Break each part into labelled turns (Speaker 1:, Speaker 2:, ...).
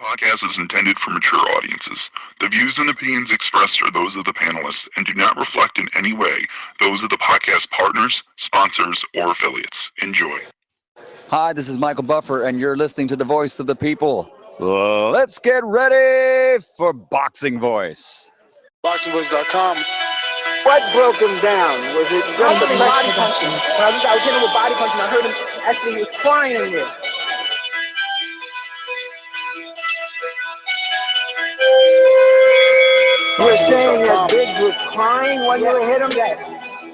Speaker 1: podcast is intended for mature audiences. The views and opinions expressed are those of the panelists and do not reflect in any way those of the podcast partners, sponsors, or affiliates. Enjoy.
Speaker 2: Hi, this is Michael Buffer, and you're listening to the voice of the people. Let's get ready for Boxing Voice.
Speaker 3: ThaBoxingvoice.com.
Speaker 4: What broke him down? Was it just the body punching? I was hitting him with body punching. I heard him actually, he was crying in there. You were saying that Gibbs was crying when you hit him?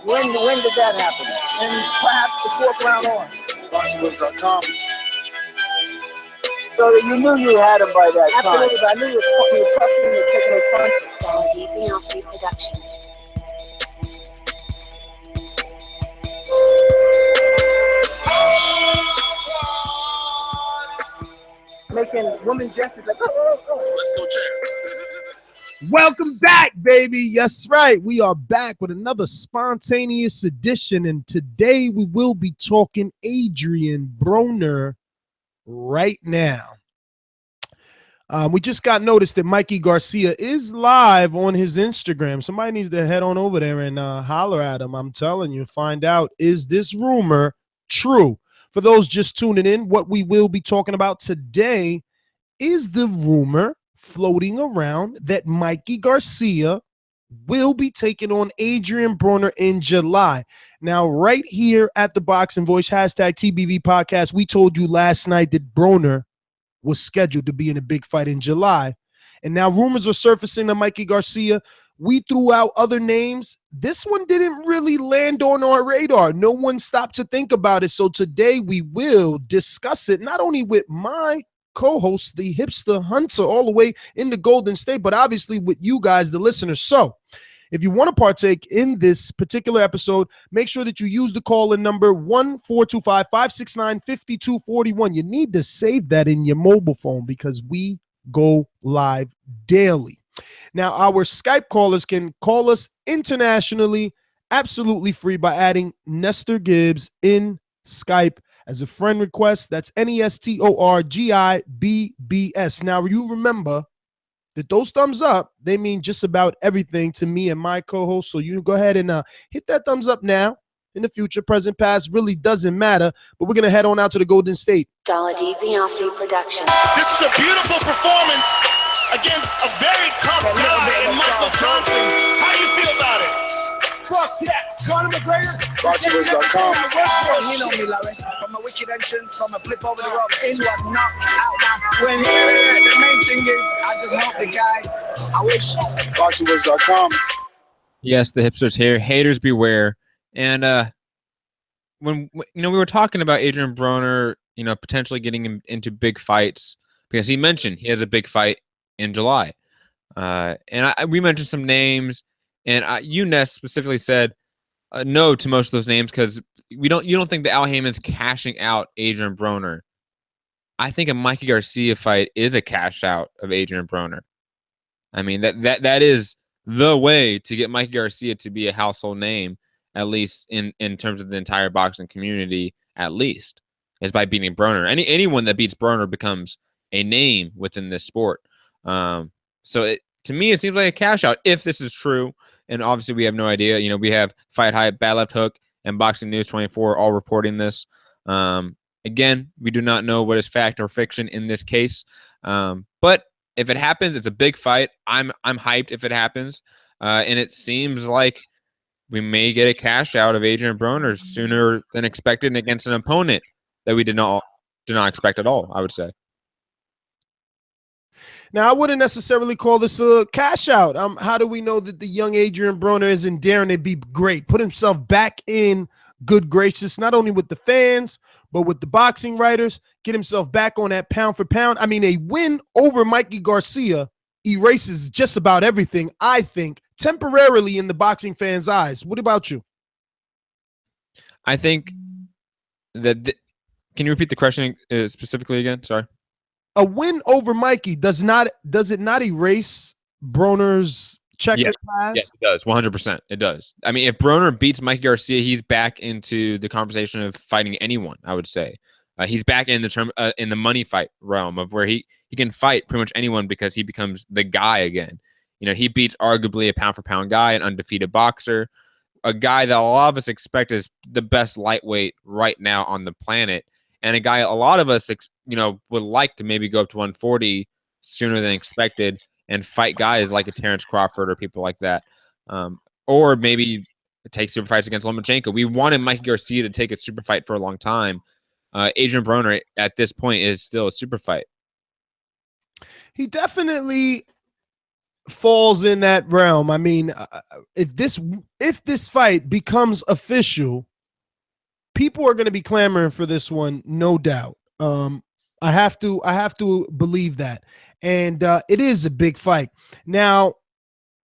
Speaker 4: When did that happen? And perhaps the fourth round on?
Speaker 3: ThaBoxingvoice.com.
Speaker 4: So you knew you had him by that time? Absolutely, but I knew you were pushing and taking those punches.
Speaker 5: Quality Productions.
Speaker 4: Making women dresses like, oh.
Speaker 3: Let's go, champ.
Speaker 6: Welcome back, baby. Yes, right. We are back with another spontaneous edition, and today we will be talking Adrien Broner right now. We just got noticed that Mikey Garcia is live on his Instagram. Somebody needs to head on over there and holler at him. I'm telling you, find out, is this rumor true? For those just tuning in, what we will be talking about today is the rumor floating around that Mikey Garcia will be taking on Adrien Broner in July. Now, right here at the Boxing Voice, hashtag TBV podcast, we told you last night that Broner was scheduled to be in a big fight in July. And now rumors are surfacing to Mikey Garcia. We threw out other names. This one didn't really land on our radar. No one stopped to think about it. So today we will discuss it, not only with my co-host, the Hipster Hunter, all the way in the Golden State, but obviously with you guys, the listeners. So if you want to partake in this particular episode, make sure that you use the call-in number 1-425-569-5241. You need to save that in your mobile phone because we go live daily. Now, our Skype callers can call us internationally, absolutely free, by adding Nestor Gibbs in Skype as a friend request. That's NESTORGIBBS. Now, you remember that those thumbs up, they mean just about everything to me and my co-host. So you go ahead and hit that thumbs up now. In the future, present, past, really doesn't matter. But we're going to head on out to the Golden State.
Speaker 5: Quality Production.
Speaker 7: This is a beautiful performance against a very tough guy in Michael Johnson. How you feel about it?
Speaker 4: Fuck that. Conor McGregor.
Speaker 3: ThaBoxingvoice.com.
Speaker 4: You know me, Larry. From a wicked entrance, from a flip over the rope into a knockout. When the main thing is, I just help the guy. I wish.
Speaker 3: ThaBoxingvoice.com.
Speaker 8: Yes, the hipsters here. Haters beware. And when we were talking about Adrien Broner, potentially getting him into big fights, because he mentioned he has a big fight in July, and we mentioned some names, and Ness specifically said no to most of those names because you don't think that Al Heyman's cashing out Adrien Broner. I think a Mikey Garcia fight is a cash out of Adrien Broner. I mean that is the way to get Mikey Garcia to be a household name, at least in terms of the entire boxing community, at least, is by beating Broner. Anyone that beats Broner becomes a name within this sport. To me, it seems like a cash out if this is true. And obviously, we have no idea. We have Fight Hype, Bad Left Hook, and Boxing News 24 all reporting this. Again, we do not know what is fact or fiction in this case. But if it happens, it's a big fight. I'm hyped if it happens. And it seems like we may get a cash out of Adrien Broner sooner than expected against an opponent that we did not expect at all, I would say.
Speaker 6: Now, I wouldn't necessarily call this a cash out. How do we know that the young Adrien Broner isn't daring to be great, put himself back in good graces, not only with the fans, but with the boxing writers, get himself back on that pound for pound? I mean, a win over Mikey Garcia erases just about everything, I think, temporarily in the boxing fans' eyes. What about you?
Speaker 8: I think that can you repeat the question specifically again? Sorry.
Speaker 6: A win over Mikey does it not erase Broner's checkered past?
Speaker 8: Yes, it does. 100%. It does. I mean, if Broner beats Mikey Garcia, he's back into the conversation of fighting anyone, I would say. He's back in the money fight realm of where he can fight pretty much anyone because he becomes the guy again. He beats arguably a pound for pound guy, an undefeated boxer, a guy that a lot of us expect is the best lightweight right now on the planet, and a guy a lot of us would like to maybe go up to 140 sooner than expected and fight guys like a Terrence Crawford or people like that, or maybe take super fights against Lomachenko. We wanted Mikey Garcia to take a super fight for a long time. Adrien Broner at this point is still a super fight.
Speaker 6: He definitely falls in that realm. I mean, if this fight becomes official, people are going to be clamoring for this one, no doubt. I have to believe that, and it is a big fight. Now,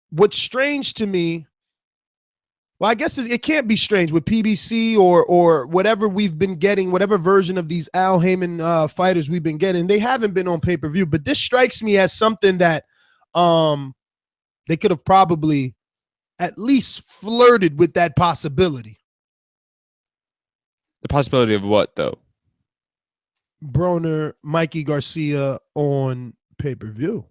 Speaker 6: what's strange to me, well, I guess it can't be strange with PBC or whatever we've been getting, whatever version of these Al Heyman fighters we've been getting. They haven't been on pay-per-view, but this strikes me as something that they could have probably at least flirted with that possibility.
Speaker 8: The possibility of what, though?
Speaker 6: Broner, Mikey Garcia on pay-per-view.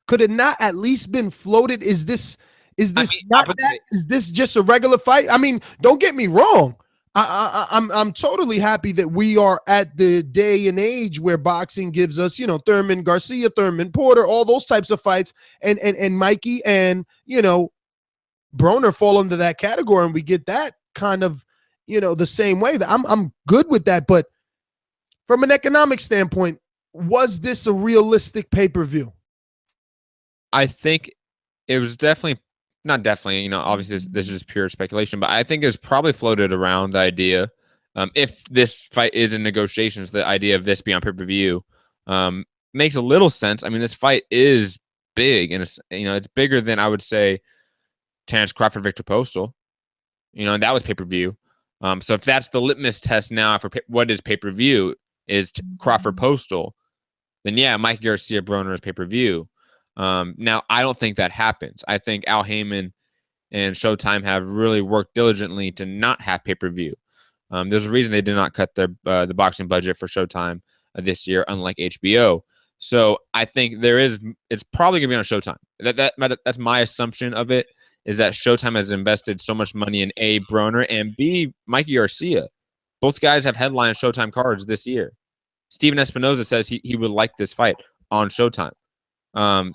Speaker 6: Could it not at least been floated? Is this not that? Is this just a regular fight? I mean, don't get me wrong. I'm totally happy that we are at the day and age where boxing gives us, Thurman Garcia, Thurman Porter, all those types of fights, and Mikey and Broner fall into that category, and we get that kind of the same way. That I'm good with that, but from an economic standpoint, was this a realistic pay-per-view?
Speaker 8: I think it was definitely. Not definitely, obviously this is just pure speculation, but I think it's probably floated around the idea, if this fight is in negotiations, the idea of this being on pay-per-view makes a little sense. I mean, this fight is big, and it's bigger than, I would say, Terrence Crawford, Victor Postal, and that was pay-per-view. So if that's the litmus test now for what is pay-per-view is Crawford Postal, then yeah, Mike Garcia Broner is pay-per-view. Now, I don't think that happens. I think Al Heyman and Showtime have really worked diligently to not have pay-per-view. There's a reason they did not cut the boxing budget for Showtime this year, unlike HBO. So I think it's probably going to be on Showtime. That's my assumption of it, is that Showtime has invested so much money in A, Broner, and B, Mikey Garcia. Both guys have headline Showtime cards this year. Steven Espinoza says he would like this fight on Showtime.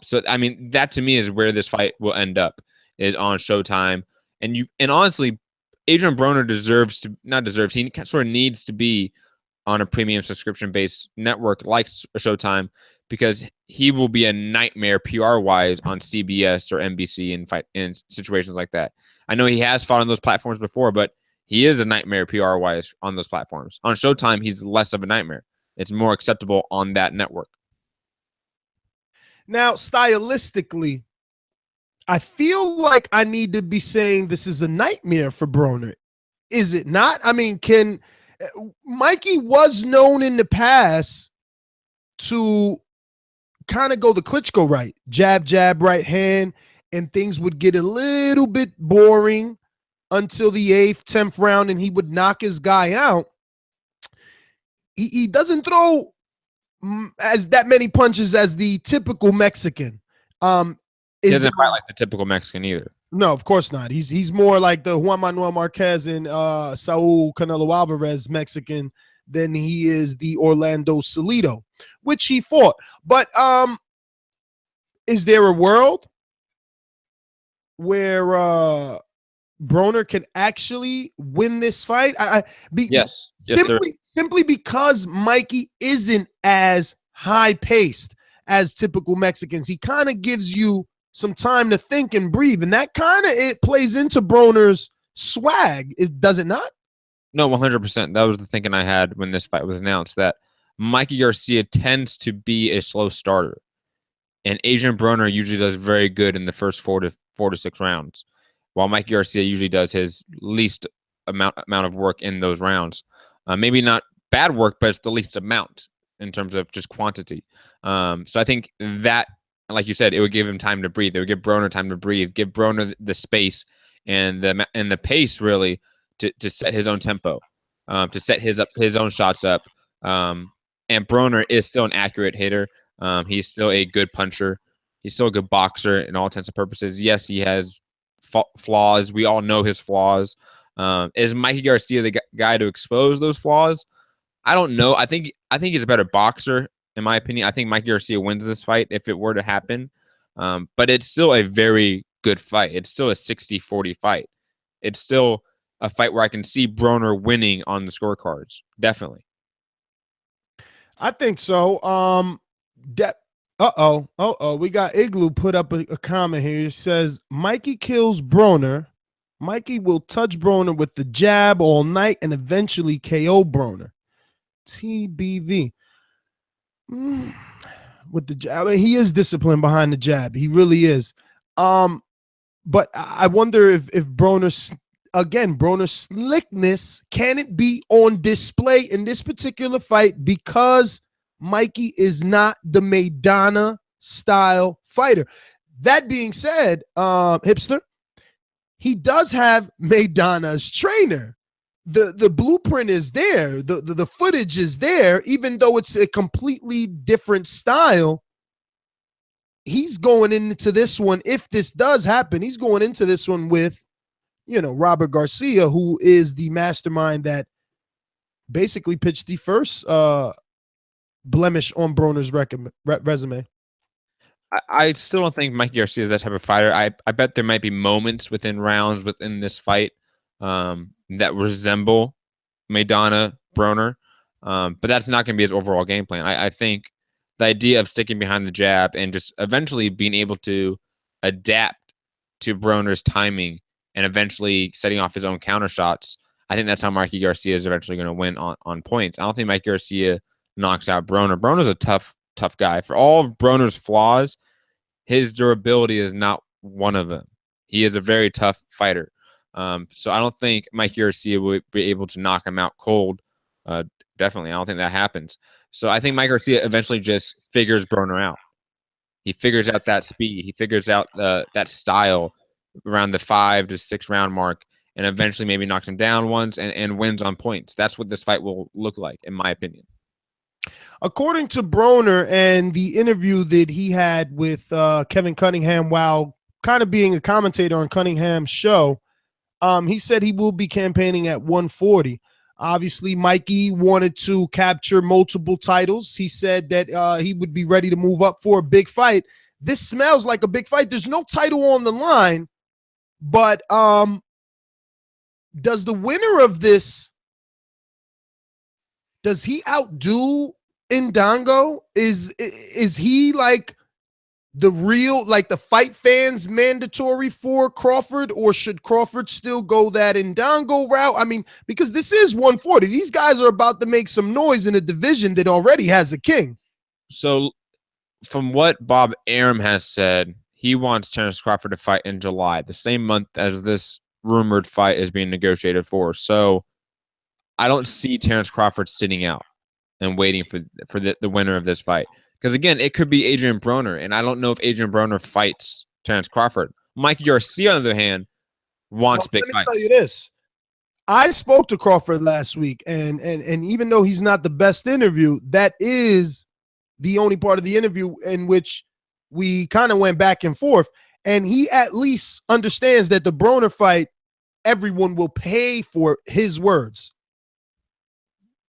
Speaker 8: So I mean, that to me is where this fight will end up, is on Showtime. And honestly, Adrien Broner he sort of needs to be on a premium subscription-based network like Showtime, because he will be a nightmare PR-wise on CBS or NBC and fight in situations like that. I know he has fought on those platforms before, but he is a nightmare PR-wise on those platforms. On Showtime, he's less of a nightmare. It's more acceptable on that network.
Speaker 6: Now, stylistically, I feel like I need to be saying this is a nightmare for Broner. Is it not? I mean, Mikey was known in the past to kind of go the Klitschko right, jab, right hand, and things would get a little bit boring until the 8th, 10th round, and he would knock his guy out. He doesn't throw as that many punches as the typical Mexican.
Speaker 8: He doesn't fight like the typical Mexican either.
Speaker 6: No, of course not. He's more like the Juan Manuel Marquez and Saul Canelo Alvarez Mexican than he is the Orlando Salido, which he fought. But is there a world where Broner can actually win this fight?
Speaker 8: Yes.
Speaker 6: Simply because Mikey isn't as high paced as typical Mexicans. He kind of gives you some time to think and breathe, and that kind of it plays into Broner's swag. Does it not?
Speaker 8: No, 100%. That was the thinking I had when this fight was announced, that Mikey Garcia tends to be a slow starter, and Adrien Broner usually does very good in the first 4 to 6 rounds, while Mikey Garcia usually does his least amount of work in those rounds. Maybe not bad work, but it's the least amount in terms of just quantity. So I think that, like you said, it would give him time to breathe. It would give Broner time to breathe, give Broner the space and the pace really to set his own tempo. to set his own shots up. And Broner is still an accurate hitter. He's still a good puncher. He's still a good boxer in all intents and purposes. Yes, he has flaws. We all know his flaws. Is Mikey Garcia the guy to expose those flaws? I don't know. I think he's a better boxer, in my opinion. I think Mikey Garcia wins this fight if it were to happen. But it's still a very good fight. It's still a 60-40 fight. It's still a fight where I can see Broner winning on the scorecards. Definitely.
Speaker 6: I think so. We got Igloo put up a comment here. It says, Mikey kills Broner. Mikey will touch Broner with the jab all night and eventually KO Broner. TBV. With the jab. I mean, he is disciplined behind the jab. He really is. But I wonder if Broner's slickness, can it be on display in this particular fight because Mikey is not the Maidana style fighter. That being said, Hipster, he does have Maidana's trainer. The blueprint is there. The footage is there, even though it's a completely different style. He's going into this one, if this does happen, he's going into this one with, Robert Garcia, who is the mastermind that basically pitched the first blemish on Broner's resume.
Speaker 8: I still don't think Mikey Garcia is that type of fighter. I bet there might be moments within rounds within this fight that resemble Maidana Broner, but that's not going to be his overall game plan. I think the idea of sticking behind the jab and just eventually being able to adapt to Broner's timing and eventually setting off his own counter shots, I think that's how Mikey Garcia is eventually going to win on points. I don't think Mikey Garcia knocks out Broner. Broner's a tough guy. For all of Broner's flaws, his durability is not one of them. He is a very tough fighter. So I don't think Mikey Garcia will be able to knock him out cold. Definitely, I don't think that happens. So I think Mikey Garcia eventually just figures Broner out. He figures out that speed. He figures out that style around the 5 to 6 round mark, and eventually maybe knocks him down once and wins on points. That's what this fight will look like, in my opinion.
Speaker 6: According to Broner and the interview that he had with Kevin Cunningham while kind of being a commentator on Cunningham's show, he said he will be campaigning at 140. Obviously, Mikey wanted to capture multiple titles. He said that he would be ready to move up for a big fight. This smells like a big fight. There's no title on the line, but does the winner of this, does he outdo Indongo? Is he like the real, like the fight fans mandatory for Crawford, or should Crawford still go that Indongo route? I mean, because this is 140. These guys are about to make some noise in a division that already has a king.
Speaker 8: So from what Bob Arum has said, he wants Terence Crawford to fight in July, the same month as this rumored fight is being negotiated for. So I don't see Terence Crawford sitting out and waiting for the winner of this fight. Because, again, it could be Adrien Broner, and I don't know if Adrien Broner fights Terence Crawford. Mikey Garcia, on the other hand, wants big fights.
Speaker 6: Let me tell you this. I spoke to Crawford last week, and even though he's not the best interview, that is the only part of the interview in which we kind of went back and forth. And he at least understands that the Broner fight, everyone will pay for his words.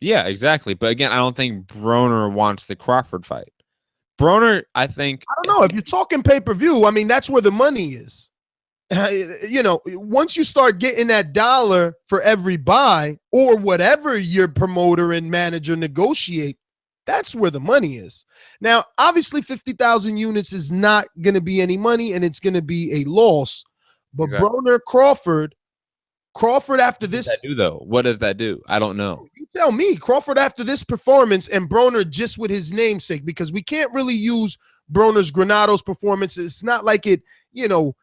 Speaker 8: Yeah, exactly. But again, I don't think Broner wants the Crawford fight. Broner, I don't
Speaker 6: know. If you're talking pay-per-view, I mean, that's where the money is. Once you start getting that dollar for every buy or whatever your promoter and manager negotiate, that's where the money is. Now, obviously, 50,000 units is not going to be any money, and it's going to be a loss. But exactly. Broner, Crawford after this.
Speaker 8: What does that do, though? What does that do? I don't know.
Speaker 6: You tell me. Crawford after this performance, and Broner just with his namesake, because we can't really use Broner's Granados performance. It's not like it,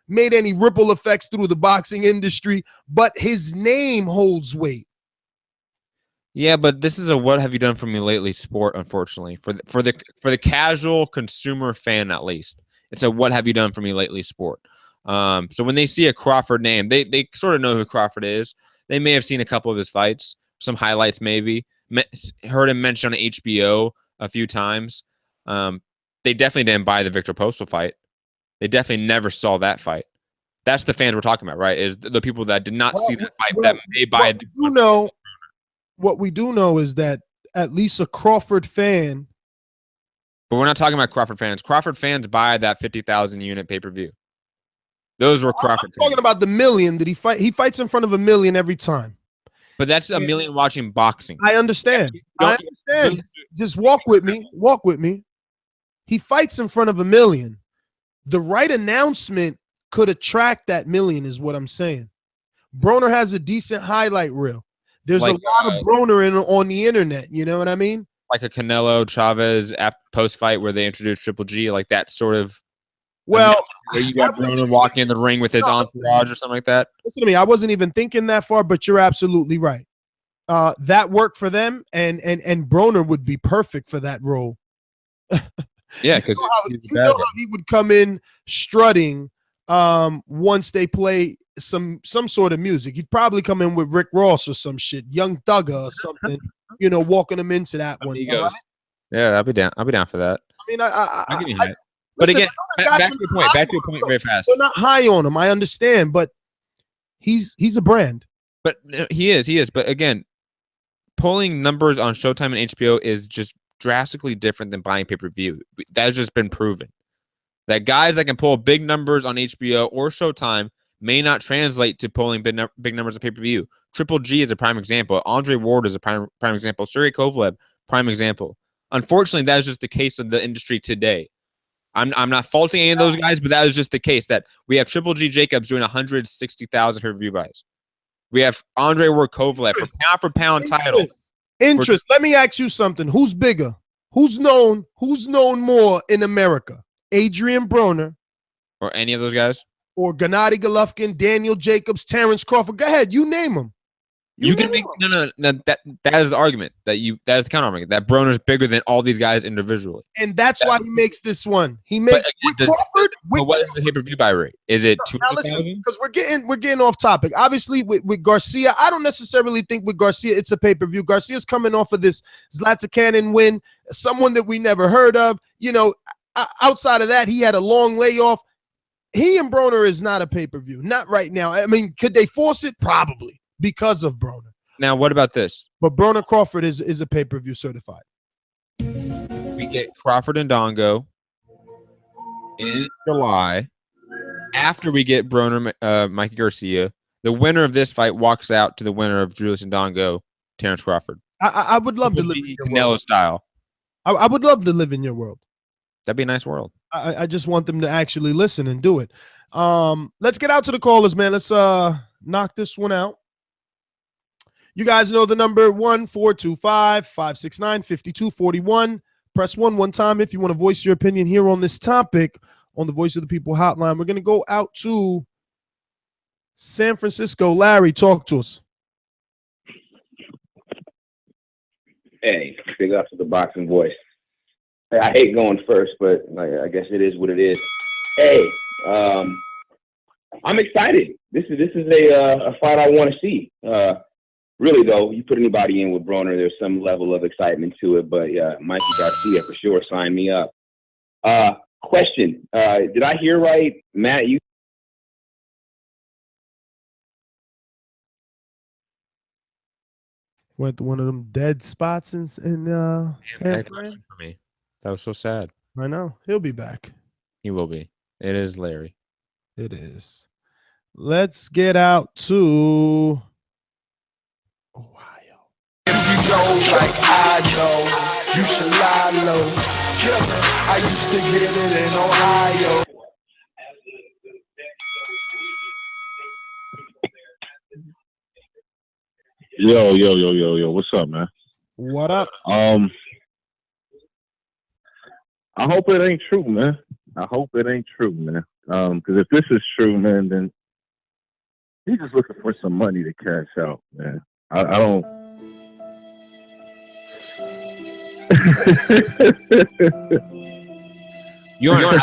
Speaker 6: made any ripple effects through the boxing industry, but his name holds weight.
Speaker 8: Yeah, but this is a "what have you done for me lately" sport, unfortunately, for the casual consumer fan, at least. It's a "what have you done for me lately" sport. So when they see a Crawford name, they sort of know who Crawford is. They may have seen a couple of his fights, some highlights maybe. Heard him mentioned on HBO a few times. They definitely didn't buy the Victor Postal fight. They definitely never saw that fight. That's the fans we're talking about, right? Is the people that did not see that fight that may buy it.
Speaker 6: What we do know is that at least a Crawford fan.
Speaker 8: But we're not talking about Crawford fans. Crawford fans buy that 50,000 unit pay-per-view. Those were Crawford fans.
Speaker 6: Talking about the million that he fight. He fights in front of a million every time.
Speaker 8: But that's a million watching boxing.
Speaker 6: I understand. Just walk with me. Walk with me. He fights in front of a million. The right announcement could attract that million is what I'm saying. Broner has a decent highlight reel. There's a lot of Broner on the internet. You know what I mean?
Speaker 8: Like a Canelo Chavez post-fight where they introduced Triple G, like that sort of.
Speaker 6: Well,
Speaker 8: where you got Broner walking in the ring with his entourage or something like that.
Speaker 6: Listen to me. I wasn't even thinking that far, but you're absolutely right. That worked for them, and Broner would be perfect for that role.
Speaker 8: Yeah, because
Speaker 6: you know how he would come in strutting once they play some sort of music. He'd probably come in with Rick Ross or some shit, Young Thugger or something, walking him into that one.
Speaker 8: Right? Yeah, I'll be down for that.
Speaker 6: I mean, I
Speaker 8: give you that. But again, back to your point very fast.
Speaker 6: They're not high on him, I understand, but he's a brand.
Speaker 8: But he is. But again, pulling numbers on Showtime and HBO is just drastically different than buying pay-per-view. That's just been proven. That guys that can pull big numbers on HBO or Showtime may not translate to pulling big numbers of pay-per-view. Triple G is a prime example. Andre Ward is a prime example. Sergey Kovalev, prime example. Unfortunately, that is just the case of the industry today. I'm not faulting any of those guys, but that is just the case that we have Triple G Jacobs doing 160,000 pay-per-view buys. We have Andre Ward Kovalev for pound title.
Speaker 6: Interest. Let me ask you something. Who's bigger? Who's known more in America? Adrien Broner.
Speaker 8: Or any of those guys?
Speaker 6: Or Gennady Golovkin, Daniel Jacobs, Terrence Crawford. Go ahead. You name them.
Speaker 8: You can make no. That is the argument that is the counter argument that Broner's bigger than all these guys individually,
Speaker 6: and that's why he makes this one. He makes Crawford.
Speaker 8: What is the pay-per-view buy rate? Is it
Speaker 6: 200,000? Because we're getting off topic. Obviously, with Garcia, I don't necessarily think with Garcia it's a pay-per-view. Garcia's coming off of this Zlatan Cannon win, someone that we never heard of. Outside of that, he had a long layoff. He and Broner is not a pay-per-view, not right now. I mean, could they force it? Probably. Because of Broner.
Speaker 8: Now, what about this?
Speaker 6: But Broner Crawford is a pay-per-view certified.
Speaker 8: We get Crawford and Dongo in July. After we get Broner, Mikey Garcia, the winner of this fight walks out to the winner of Julius and Dongo, Terrence Crawford.
Speaker 6: I would love to live in your
Speaker 8: Canelo
Speaker 6: world.
Speaker 8: Style.
Speaker 6: I would love to live in your world.
Speaker 8: That'd be a nice world.
Speaker 6: I just want them to actually listen and do it. Let's get out to the callers, man. Let's knock this one out. You guys know the number 1-425-569-5241. Press 1 time if you want to voice your opinion here on this topic on the Voice of the People hotline. We're going to go out to San Francisco. Larry, talk to us.
Speaker 9: Hey, big up to the boxing voice. I hate going first, but I guess it is what it is. Hey, I'm excited. This is a fight I want to see. Really, though, you put anybody in with Broner, there's some level of excitement to it. But Mikey Garcia, for sure, sign me up. Question. Did I hear right, Matt? You
Speaker 6: went to one of them dead spots in San Fran?
Speaker 8: For me. That was so sad.
Speaker 6: I know. He'll be back.
Speaker 8: He will be. It is Larry.
Speaker 6: It is. Let's get out to Ohio.
Speaker 4: If you know like I know, you should lie low. Killer, I used to get it in Ohio.
Speaker 10: Yo, what's up, man?
Speaker 6: What up?
Speaker 10: I hope it ain't true, man. Because if this is true, man, then he's just looking for some money to cash out, man. I don't.
Speaker 8: You are.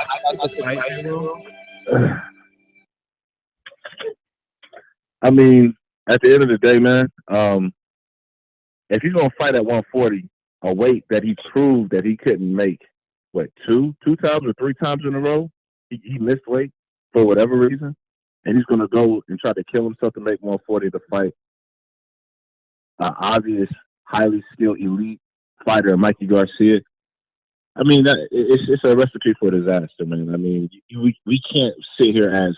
Speaker 10: I mean, at the end of the day, man, if he's gonna fight at 140, a weight that he proved that he couldn't make, what, two times or three times in a row, he missed weight for whatever reason, and he's gonna go and try to kill himself to make 140 to fight an obvious, highly skilled, elite fighter, Mikey Garcia. I mean, it's a recipe for disaster, man. I mean, we can't sit here as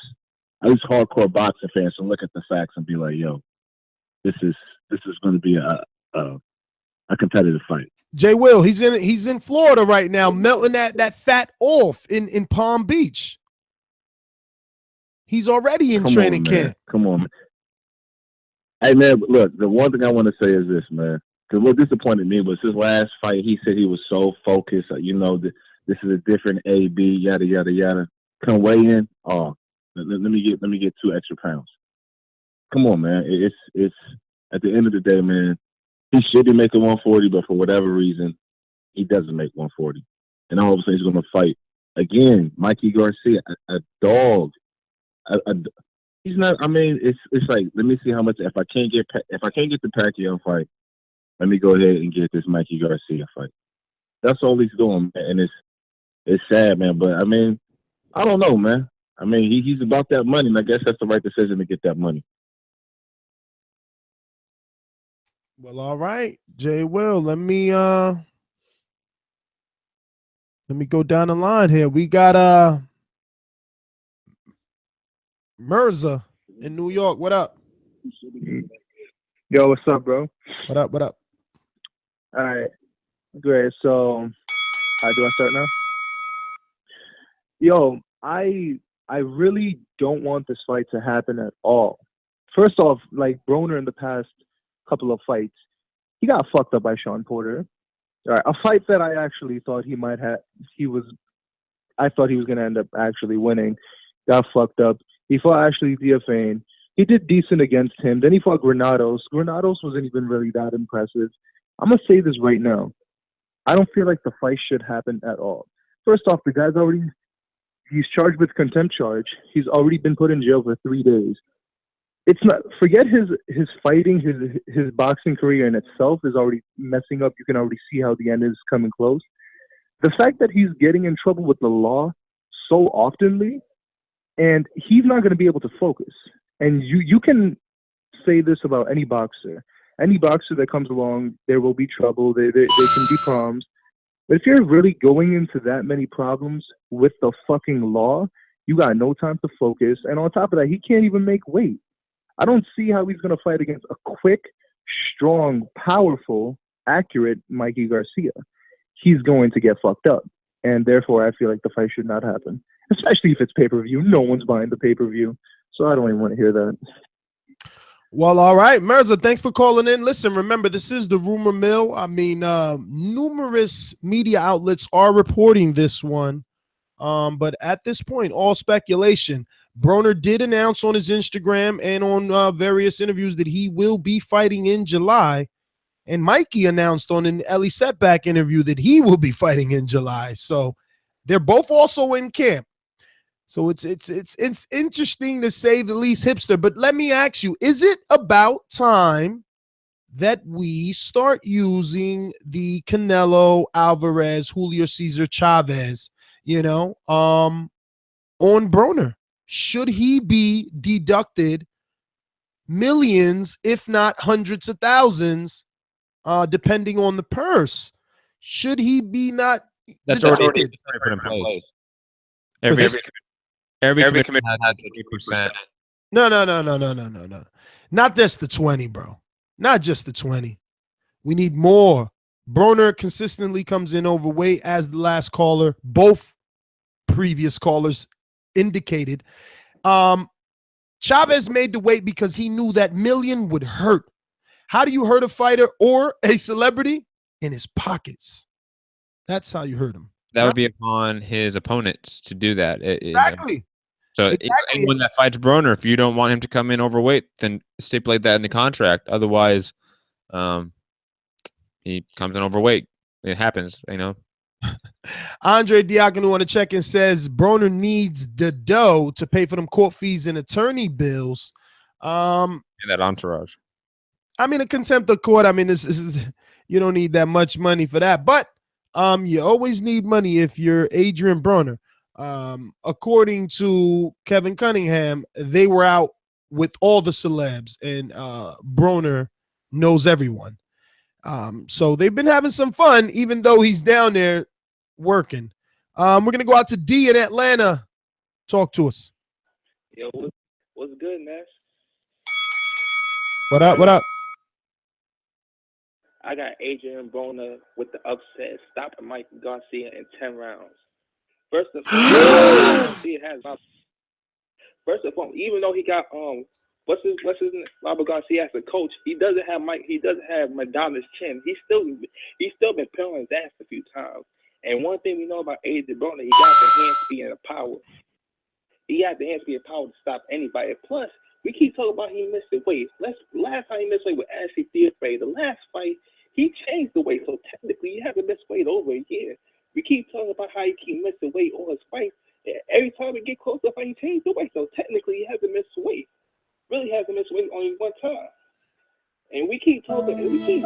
Speaker 10: at least hardcore boxing fans and look at the facts and be like, yo, this is going to be a competitive fight.
Speaker 6: Jay Will, he's in Florida right now, melting that fat off in Palm Beach. He's already in training camp.
Speaker 10: Come on, man. Hey, man, look, the one thing I want to say is this, man. Because what disappointed me was his last fight. He said he was so focused. You know, this is a different AB, yada yada yada. Come weigh in. Oh, let me get 2 extra pounds. Come on, man. It's at the end of the day, man. He should be making 140, but for whatever reason, he doesn't make 140. And all of a sudden, he's going to fight again. Mikey Garcia, a dog. He's not. I mean, it's like, let me see how much. If I can't get the Pacquiao fight, let me go ahead and get this Mikey Garcia fight. That's all he's doing, man. And it's sad, man. But I mean, I don't know, man. I mean, he's about that money, and I guess that's the right decision to get that money.
Speaker 6: Well, all right, Jay Will. Let me go down the line here. We got Mirza in New York. What up?
Speaker 11: Yo, what's up, bro?
Speaker 6: What up?
Speaker 11: All right, great. So, do I start now? Yo, I really don't want this fight to happen at all. First off, like Broner in the past couple of fights, he got fucked up by Sean Porter. All right, a fight that I actually thought he might have. I thought he was gonna end up actually winning. Got fucked up. He fought Ashley Diafane. He did decent against him. Then he fought Granados. Granados wasn't even really that impressive. I'm going to say this right now. I don't feel like the fight should happen at all. First off, the guy's he's charged with contempt charge. He's already been put in jail for 3 days. It's not, forget his fighting, his boxing career in itself is already messing up. You can already see how the end is coming close. The fact that he's getting in trouble with the law so oftenly, and he's not going to be able to focus. And you can say this about any boxer. Any boxer that comes along, there will be trouble. There can be problems. But if you're really going into that many problems with the fucking law, you got no time to focus. And on top of that, he can't even make weight. I don't see how he's going to fight against a quick, strong, powerful, accurate Mikey Garcia. He's going to get fucked up. And therefore, I feel like the fight should not happen. Especially if it's pay-per-view. No one's buying the pay-per-view. So I don't even want to hear that.
Speaker 6: Well, all right, Mirza, thanks for calling in. Listen, remember, this is the rumor mill. I mean, numerous media outlets are reporting this one. But at this point, all speculation. Broner did announce on his Instagram and on various interviews that he will be fighting in July. And Mikey announced on an Ellie Setback interview that he will be fighting in July. So they're both also in camp. So it's interesting to say the least, Hipster. But let me ask you, is it about time that we start using the Canelo, Alvarez, Julio Cesar Chavez, on Broner? Should he be deducted millions, if not hundreds of thousands, depending on the purse? Should he be not?
Speaker 8: That's already put in place. Every commitment has 50%.
Speaker 6: No. Not just the 20, bro. Not just the 20. We need more. Broner consistently comes in overweight, as the last caller, both previous callers indicated. Chavez made the weight because he knew that million would hurt. How do you hurt a fighter or a celebrity? In his pockets. That's how you hurt him.
Speaker 8: That would be upon his opponents to do that.
Speaker 6: Exactly.
Speaker 8: So anyone that fights Broner, if you don't want him to come in overweight, then stipulate that in the contract. Otherwise, he comes in overweight. It happens,
Speaker 6: Andre Diakonou on the check-in says Broner needs the dough to pay for them court fees and attorney bills.
Speaker 8: And that entourage.
Speaker 6: I mean, a contempt of court. I mean, this is you don't need that much money for that, but you always need money if you're Adrien Broner. According to Kevin Cunningham, they were out with all the celebs, and Broner knows everyone. So they've been having some fun, even though he's down there working. We're gonna go out to D in Atlanta. Talk to us.
Speaker 12: Yo, what's good, Ness?
Speaker 6: What up? What up?
Speaker 12: I got Adrien Broner with the upset, stopping Mikey Garcia in 10 rounds. First and foremost, even though he got what's his Robert Garcia as a coach, he doesn't have Madonna's chin. He's still been peeling his ass a few times. And one thing we know about Adrien Broner, he got the hand speed and the power. He had the hand speed and power to stop anybody. Plus, we keep talking about he missed the weight. Last time he missed weight with Ashley Theophane. The last fight, he changed the weight. So technically, he hasn't missed weight over a year. We keep talking about how he keep missing weight on his fight. Every time we get close to fight, he changed the weight. So technically, he hasn't missed weight. Really hasn't missed weight only one time. And we keep talking, and we keep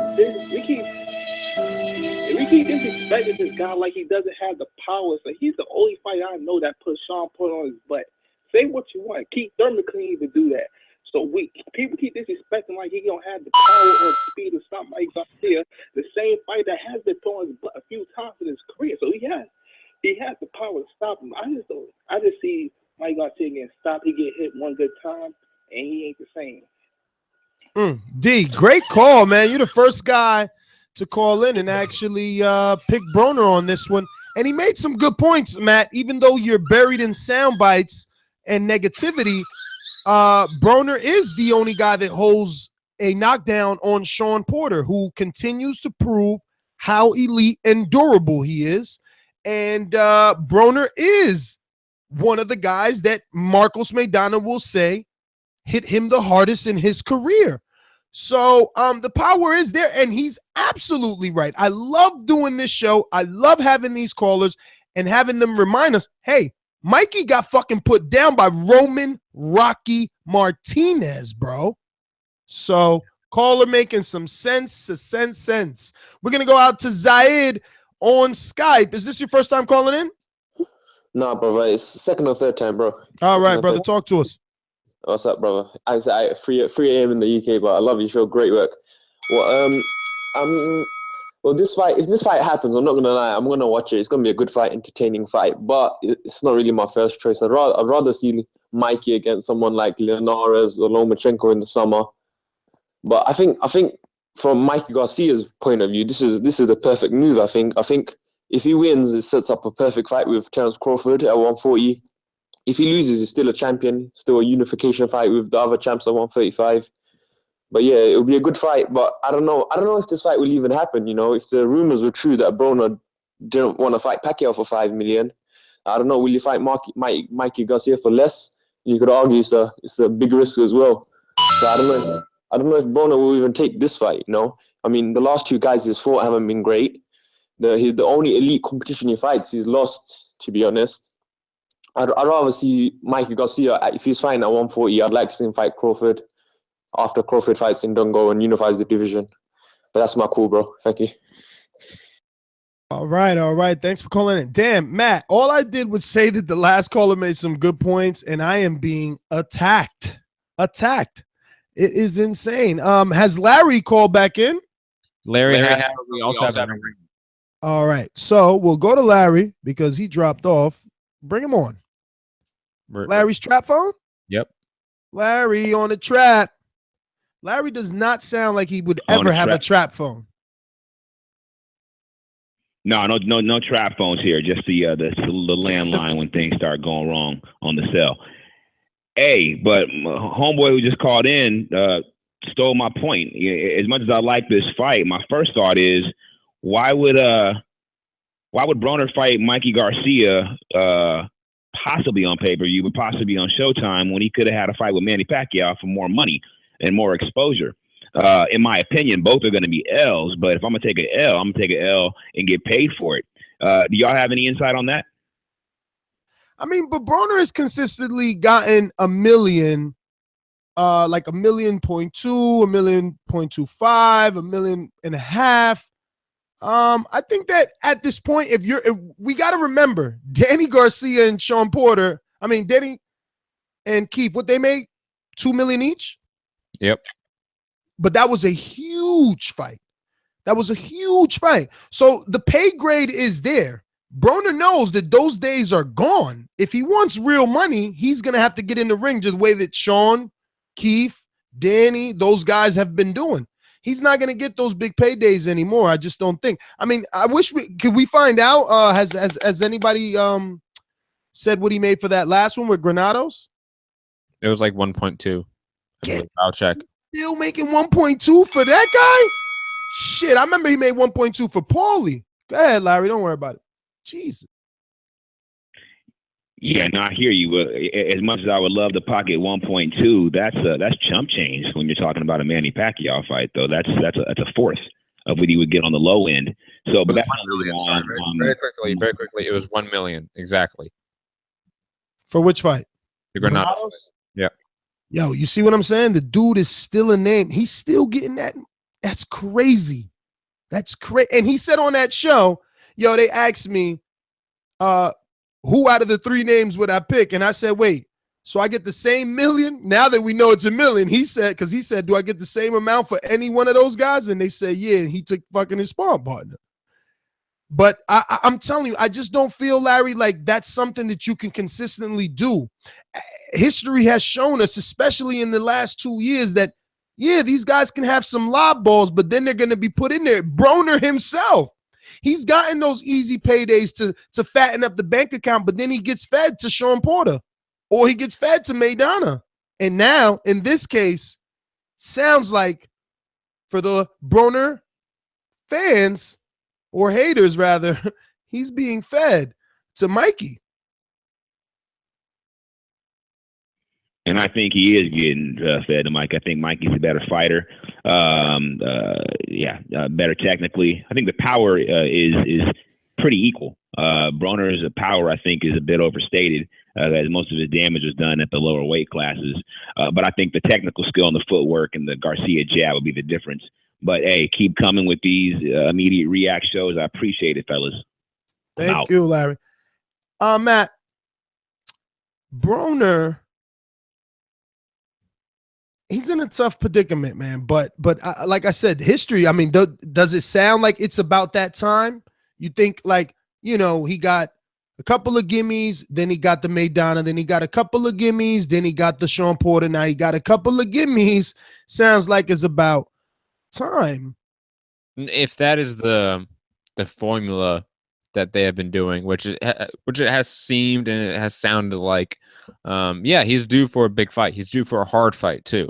Speaker 12: disrespecting this guy like he doesn't have the power. So he's the only fighter I know that put Sean Porter on his butt. Say what you want. Keith Thurman couldn't even do that. So people keep disrespecting like he don't have the power or speed to stop Mike Garcia, the same fighter that has been throwing his butt a few times in his career. So he has the power to stop him. I just see Mike Garcia getting stopped. He get hit one good time, and he ain't the same.
Speaker 6: D, great call, man. You're the first guy to call in and actually pick Broner on this one. And he made some good points, Matt. Even though you're buried in sound bites and negativity, Broner is the only guy that holds a knockdown on Sean Porter, who continues to prove how elite and durable he is. And Broner is one of the guys that Marcos Maidana will say hit him the hardest in his career. So the power is there, and he's absolutely right. I love doing this show. I love having these callers and having them remind us, hey, Mikey got fucking put down by Roman Rocky Martinez, bro. So caller making some sense. We're going to go out to Zaid on Skype. Is this your first time calling in?
Speaker 13: Nah, brother. It's second or third time, bro.
Speaker 6: All right, brother. Talk to us.
Speaker 13: What's up, brother? I 3 a.m. in the UK, but I love your show. Great work. Well, this fight, if this fight happens, I'm not gonna lie, I'm gonna watch it. It's gonna be a good fight, entertaining fight, but it's not really my first choice. I'd rather see Mikey against someone like Lainez or Lomachenko in the summer. But I think from Mikey Garcia's point of view, this is the perfect move. I think if he wins, it sets up a perfect fight with Terence Crawford at 140. If he loses, he's still a champion, still a unification fight with the other champs at 135. But yeah, it'll be a good fight. But I don't know if this fight will even happen. You know, if the rumors were true that Broner didn't want to fight Pacquiao for $5 million, I don't know. Will you fight Mikey Garcia for less? You could argue it's a big risk as well. So I don't know if Broner will even take this fight. You know, I mean, the last two guys he's fought haven't been great. He's the only elite competition he fights he's lost. To be honest. I'd rather see Mikey Garcia, if he's fighting at 140, I'd like to see him fight Crawford after Crawford fights in Dungo and unifies the division. But that's my call, bro. Thank you.
Speaker 6: All right. Thanks for calling in. Damn, Matt, all I did was say that the last caller made some good points, and I am being attacked. It is insane. Has Larry called back in?
Speaker 8: Larry we also have a ring.
Speaker 6: All right. So we'll go to Larry because he dropped off. Bring him on. Larry's trap phone?
Speaker 8: Yep.
Speaker 6: Larry on the trap. Larry does not sound like he would ever have a trap phone.
Speaker 14: No trap phones here. Just the landline when things start going wrong on the cell. Hey, but homeboy who just called in stole my point. As much as I like this fight, my first thought is, why would Broner fight Mikey Garcia possibly on pay-per-view, but possibly on Showtime when he could have had a fight with Manny Pacquiao for more money and more exposure? In my opinion, both are going to be L's, but if I'm going to take an L, I'm going to take an L and get paid for it. Do y'all have any insight on that?
Speaker 6: I mean, but Broner has consistently gotten $1 million like $1.2 million, $1.25 million, $1.5 million. I think that at this point, if we got to remember, Danny Garcia and Danny and Keith, what they made, $2 million each.
Speaker 8: Yep.
Speaker 6: But that was a huge fight. So the pay grade is there. Broner knows that those days are gone. If he wants real money, he's going to have to get in the ring just the way that Sean, Keith, Danny, those guys have been doing. He's not going to get those big paydays anymore. I just don't think. I mean, I wish could we find out? Has anybody said what he made for that last one with Granados?
Speaker 8: It was like 1.2. I'll check.
Speaker 6: Still making 1.2 for that guy? Shit, I remember he made 1.2 for Paulie. Go ahead, Larry. Don't worry about it. Jesus.
Speaker 14: Yeah, no, I hear you. As much as I would love to pocket 1.2, that's chump change when you're talking about a Manny Pacquiao fight, though. That's a fourth of what he would get on the low end. So, but that's
Speaker 8: very quickly. It was 1 million exactly.
Speaker 6: For which fight?
Speaker 8: The Granados. Yeah.
Speaker 6: Yo, you see what I'm saying? The dude is still a name. He's still getting that. That's crazy. That's crazy. And he said on that show, yo, they asked me, who out of the three names would I pick? And I said, wait, so I get the same million? Now that we know it's $1 million, he said, do I get the same amount for any one of those guys? And they said, yeah, and he took fucking his sparring partner. But I'm telling you, I just don't feel, Larry, like that's something that you can consistently do. History has shown us, especially in the last 2 years, that, yeah, these guys can have some lob balls, but then they're going to be put in there. Broner himself, he's gotten those easy paydays to fatten up the bank account, but then he gets fed to Sean Porter or he gets fed to Maidana. And now, in this case, sounds like for the Broner fans, or haters rather, he's being fed to Mikey.
Speaker 14: And I think he is getting fed to Mike. I think Mikey's a better fighter. Better technically. I think the power is pretty equal. Broner's power, I think, is a bit overstated, as most of his damage was done at the lower weight classes. But I think the technical skill and the footwork and the Garcia jab would be the difference. But, hey, keep coming with these immediate react shows. I appreciate it, fellas.
Speaker 6: Thank you, Larry. Matt, Broner, he's in a tough predicament, man. But like I said, history, I mean, does it sound like it's about that time? You think, like, you know, he got a couple of gimmies, then he got the Maidana, then he got a couple of gimmies, then he got the Sean Porter, now he got a couple of gimmies. Sounds like it's about time.
Speaker 8: If that is the formula that they have been doing, which it has seemed and it has sounded like, he's due for a big fight. He's due for a hard fight too,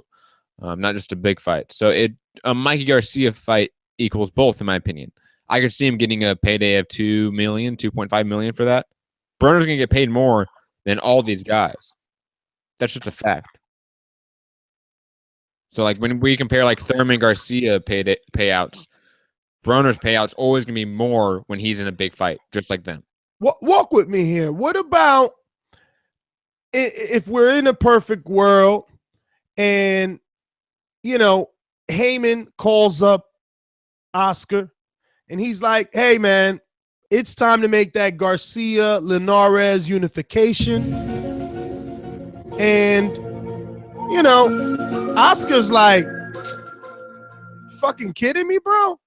Speaker 8: not just a big fight. So a Mikey Garcia fight equals both, in my opinion. I could see him getting a payday of $2 million, $2.5 million for that. Broner's gonna get paid more than all these guys. That's just a fact. So, like, when we compare, like, Thurman Garcia payouts, Broner's payouts always going to be more when he's in a big fight, just like them.
Speaker 6: Walk with me here. What about if we're in a perfect world and, you know, Heyman calls up Oscar and he's like, hey, man, it's time to make that Garcia-Linares unification. And, you know, Oscar's like, fucking kidding me, bro?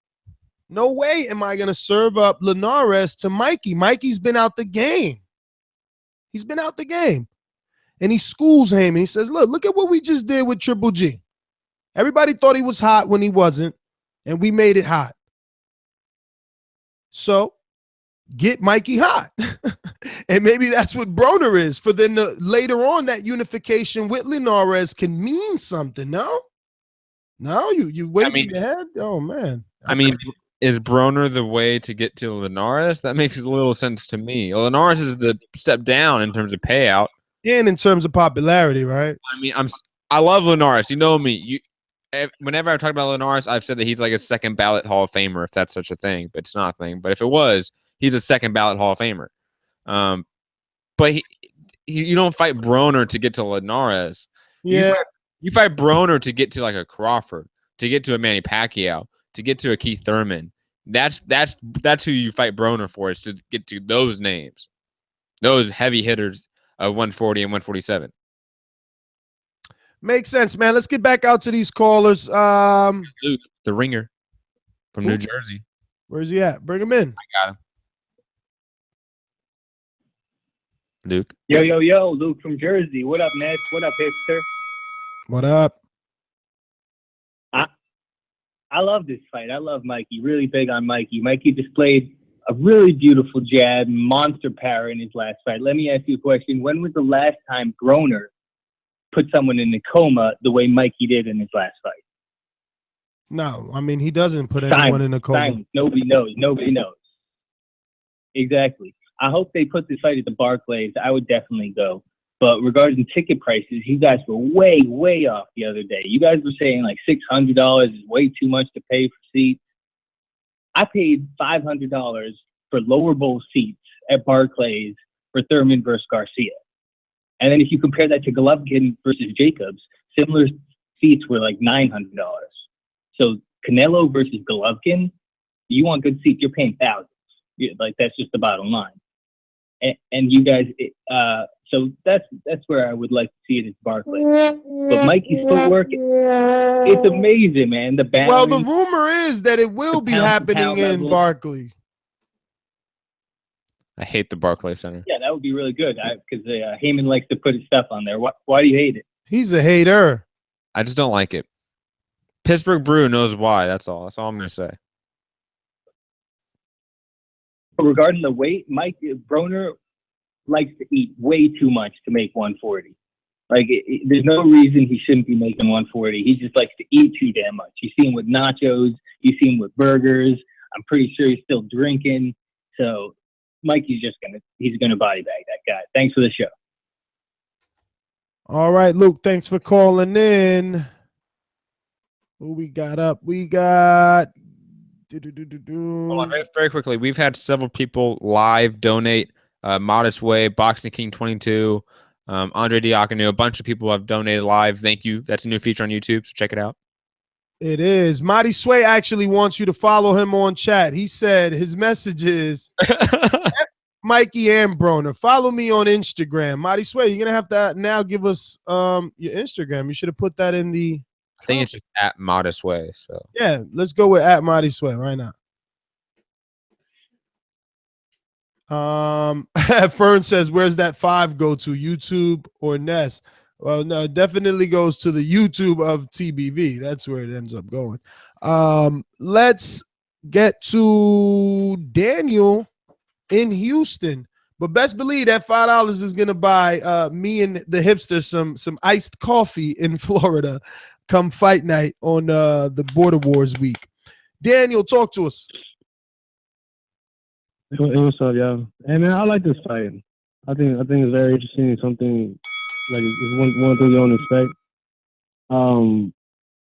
Speaker 6: No way am I going to serve up Linares to Mikey. Mikey's been out the game. He's been out the game. And he schools him. And he says, look at what we just did with Triple G. Everybody thought he was hot when he wasn't. And we made it hot. So get Mikey hot. And maybe that's what Broner is. For then later on, that unification with Linares can mean something, no? No, you waving your head? Oh, man.
Speaker 8: I mean, is Broner the way to get to Linares? That makes a little sense to me. Linares is the step down in terms of payout.
Speaker 6: And in terms of popularity, right?
Speaker 8: I mean, I love Linares. You know me. Whenever I talk about Linares, I've said that he's like a second ballot Hall of Famer, if that's such a thing. But it's not a thing. But if it was, he's a second ballot Hall of Famer. But you don't fight Broner to get to Linares.
Speaker 6: Yeah.
Speaker 8: You fight Broner to get to like a Crawford, to get to a Manny Pacquiao, to get to a Keith Thurman. That's who you fight Broner for, is to get to those names, those heavy hitters of 140 and 147.
Speaker 6: Makes sense, man. Let's get back out to these callers.
Speaker 8: Luke, the ringer from New Jersey.
Speaker 6: Where's he at? Bring him in.
Speaker 8: I got him. Luke.
Speaker 15: Yo, Luke from Jersey. What up, Ness? What up, Hipster?
Speaker 6: What up?
Speaker 15: I love this fight. I love Mikey. Really big on Mikey. Mikey displayed a really beautiful jab, monster power in his last fight. Let me ask you a question. When was the last time Broner put someone in a coma the way Mikey did in his last fight?
Speaker 6: No, I mean, he doesn't put anyone in a coma.
Speaker 15: Silence. Nobody knows. Exactly. I hope they put this fight at the Barclays. I would definitely go. But regarding ticket prices, you guys were way, way off the other day. You guys were saying like $600 is way too much to pay for seats. I paid $500 for lower bowl seats at Barclays for Thurman versus Garcia. And then if you compare that to Golovkin versus Jacobs, similar seats were like $900. So Canelo versus Golovkin, you want good seats, you're paying thousands. Like, that's just the bottom line. And you guys, so that's where I would like to see it at Barclays. But Mikey's footwork, it's amazing, man. The balance.
Speaker 6: Well, the rumor is that it will be happening in Barclays.
Speaker 8: I hate the Barclays Center.
Speaker 15: Yeah, that would be really good because Heyman likes to put his stuff on there. Why do you hate it?
Speaker 6: He's a hater.
Speaker 8: I just don't like it. Pittsburgh Brew knows why. That's all. That's all I'm going to say.
Speaker 15: Regarding the weight, Mike Broner likes to eat way too much to make 140. Like, there's no reason he shouldn't be making 140. He just likes to eat too damn much. You see him with nachos. You see him with burgers. I'm pretty sure he's still drinking. So Mikey's he's gonna body bag that guy. Thanks for the show.
Speaker 6: All right, Luke, thanks for calling in. Who we got up? We got
Speaker 8: Hold on, very quickly. We've had several people live donate. Modest Way, Boxing King 22, Andre Diacono, a bunch of people have donated live. Thank you. That's a new feature on YouTube, so check it out.
Speaker 6: It is. Marty Sway actually wants you to follow him on chat. He said his message is Mikey and Broner. Follow me on Instagram. Marty Sway, you're gonna have to now give us your Instagram. You should have put that in the.
Speaker 8: I think it's just at Modest Way. So
Speaker 6: yeah, let's go with at Marty Sway right now. Fern says, where's that 5 go to, YouTube or Ness? Well, no, it definitely goes to the YouTube of TBV. That's where it ends up going. Let's get to Daniel in Houston, but best believe that $5 is gonna buy me and the hipster some iced coffee in Florida come fight night on the Border Wars week. Daniel, talk to us.
Speaker 16: Hey, what's up, y'all? Hey, man, I like this fight. I think it's very interesting. Something like it's one thing you don't expect.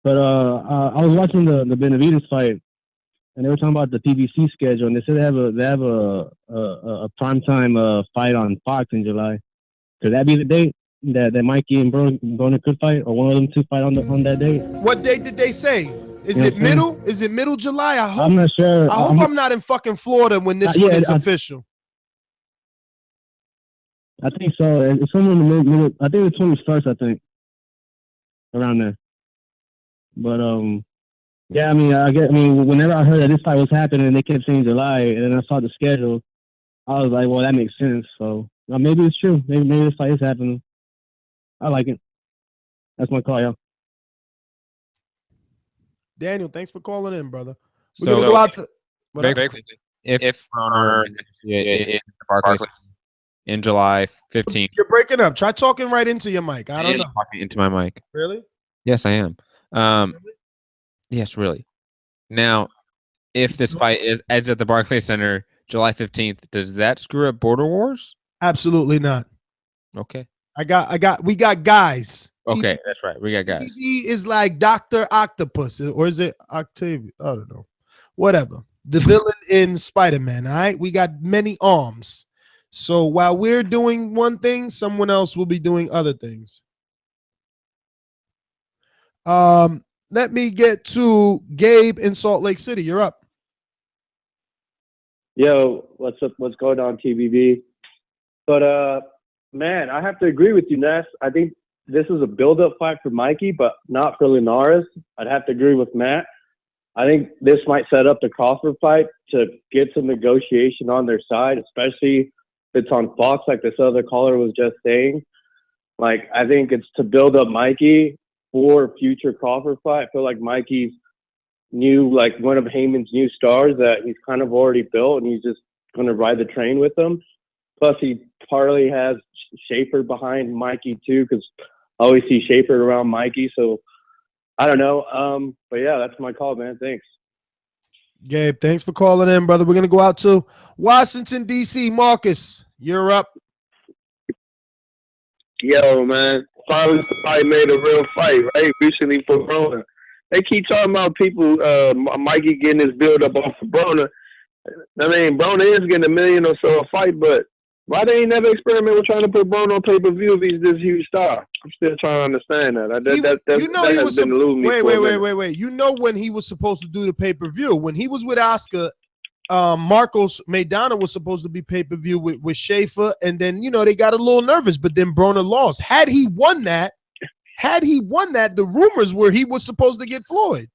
Speaker 16: But I was watching the Benavidez fight, and they were talking about the PBC schedule, and they said they have a primetime fight on Fox in July. Could that be the date that Mikey and Broner could fight, or one of them two fight on that date?
Speaker 6: What date did they say? Is it middle? Is it middle July? I hope.
Speaker 16: I'm not sure.
Speaker 6: I hope I'm not in fucking Florida when this one is official.
Speaker 16: I think so. It's somewhere in the middle. I think the 21st. I think around there. But yeah. I mean, whenever I heard that this fight was happening, they kept saying July, and then I saw the schedule. I was like, well, that makes sense. So maybe it's true. Maybe this fight is happening. I like it. That's my call, y'all.
Speaker 6: Daniel, thanks for calling in, brother. We're gonna go out to
Speaker 8: very quickly. If Broner Barclays in July 15th.
Speaker 6: You're breaking up. Try talking right into your mic. I don't know.
Speaker 8: Talking into my mic.
Speaker 6: Really?
Speaker 8: Yes, I am. Really? Yes, really. Now, if this fight ends at the Barclays Center July 15th, does that screw up Border Wars?
Speaker 6: Absolutely not.
Speaker 8: Okay.
Speaker 6: We got guys.
Speaker 8: Okay, that's right. We got guys.
Speaker 6: He is like Dr. Octopus, or is it Octavia? I don't know. Whatever. The villain in Spider-Man, all right? We got many arms. So while we're doing one thing, someone else will be doing other things. Let me get to Gabe in Salt Lake City. You're up.
Speaker 17: Yo, what's up? What's going on, TBB? But man, I have to agree with you, Ness. I think this is a build-up fight for Mikey, but not for Lainez. I'd have to agree with Matt. I think this might set up the Crawford fight to get some negotiation on their side, especially if it's on Fox, like this other caller was just saying. Like, I think it's to build up Mikey for a future Crawford fight. I feel like Mikey's like one of Heyman's new stars that he's kind of already built, and he's just going to ride the train with them. Plus, he partly has Schaefer behind Mikey too, because I always see Schaefer around Mikey. So I don't know. But yeah, that's my call, man. Thanks.
Speaker 6: Gabe, thanks for calling in, brother. We're going to go out to Washington, D.C. Marcus, you're up.
Speaker 18: Yo, man. Finally, somebody made a real fight, right? Recently for Broner. They keep talking about people, Mikey getting his build up off of Broner. I mean, Broner is getting $1 million or so a fight, but why they ain't never experiment with trying to put Broner on pay-per-view if he's this huge star? I'm still trying to understand that. That has been eluding me.
Speaker 6: Wait. You know when he was supposed to do the pay-per-view? When he was with Oscar, Marcos Maidana was supposed to be pay-per-view with Schaefer, and then, they got a little nervous, but then Broner lost. Had he won that, the rumors were he was supposed to get Floyd.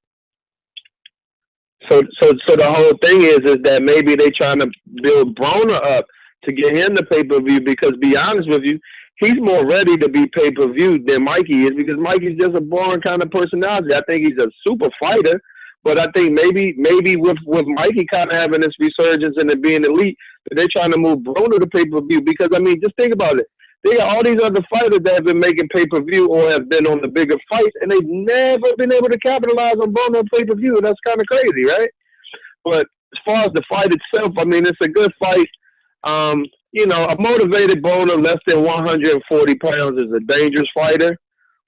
Speaker 18: So the whole thing is that maybe they trying to build Broner up to get him the pay-per-view, because be honest with you, he's more ready to be pay-per-view than Mikey is, because Mikey's just a boring kind of personality. I think he's a super fighter, but I think maybe with Mikey kind of having this resurgence and it being elite, they're trying to move Broner to pay-per-view, because, I mean, just think about it. They got all these other fighters that have been making pay-per-view or have been on the bigger fights, and they've never been able to capitalize on Broner on pay-per-view. That's kind of crazy, right? But as far as the fight itself, I mean, it's a good fight. A motivated Broner less than 140 pounds is a dangerous fighter,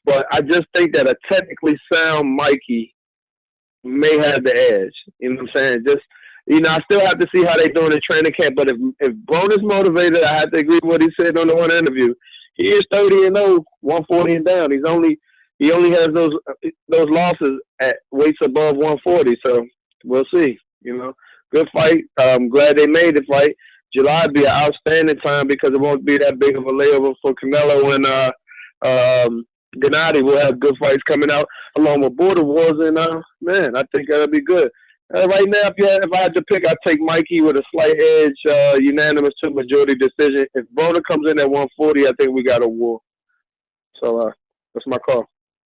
Speaker 18: but I just think that a technically sound Mikey may have the edge. You know what I'm saying? Just, I still have to see how they doing in training camp, but if Broner's motivated, I have to agree with what he said on the one interview. He is 30-0, 140 and down. He only has those losses at weights above 140, so we'll see. Good fight. I'm glad they made the fight. July would be an outstanding time because it won't be that big of a layover for Canelo, and Gennady will have good fights coming out along with Border Wars, and man, I think that'll be good. Right now, if I had to pick, I'd take Mikey with a slight edge, unanimous to majority decision. If Broner comes in at 140, I think we got a war. So that's my call.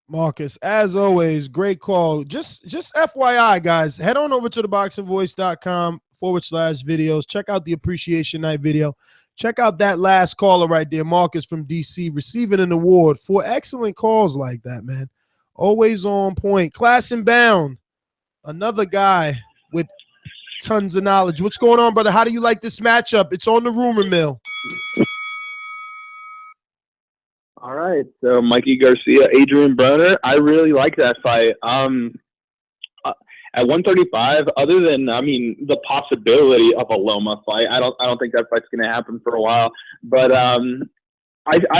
Speaker 6: Marcus, as always, great call. Just FYI, guys, head on over to ThaBoxingVoice.com/videos. Check out the Appreciation Night video. Check out that last caller right there, Marcus from DC, receiving an award for excellent calls like that, man. Always on point. Class and Bound, another guy with tons of knowledge. What's going on, brother? How do you like this matchup? It's on the rumor mill.
Speaker 19: All right, so Mikey Garcia, Adrien Broner. I really like that fight. At 135, other than the possibility of a Loma fight, I don't think that fight's going to happen for a while. But I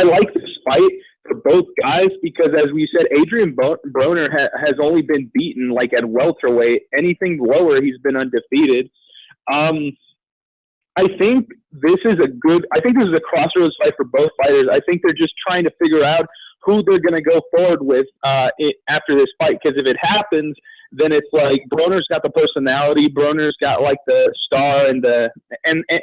Speaker 19: like this fight for both guys because, as we said, Adrien Broner has only been beaten like at welterweight. Anything lower, he's been undefeated. I think this is a crossroads fight for both fighters. I think they're just trying to figure out who they're going to go forward with after this fight. Because if it happens, then it's like Broner's got the personality, Broner's got like the star, and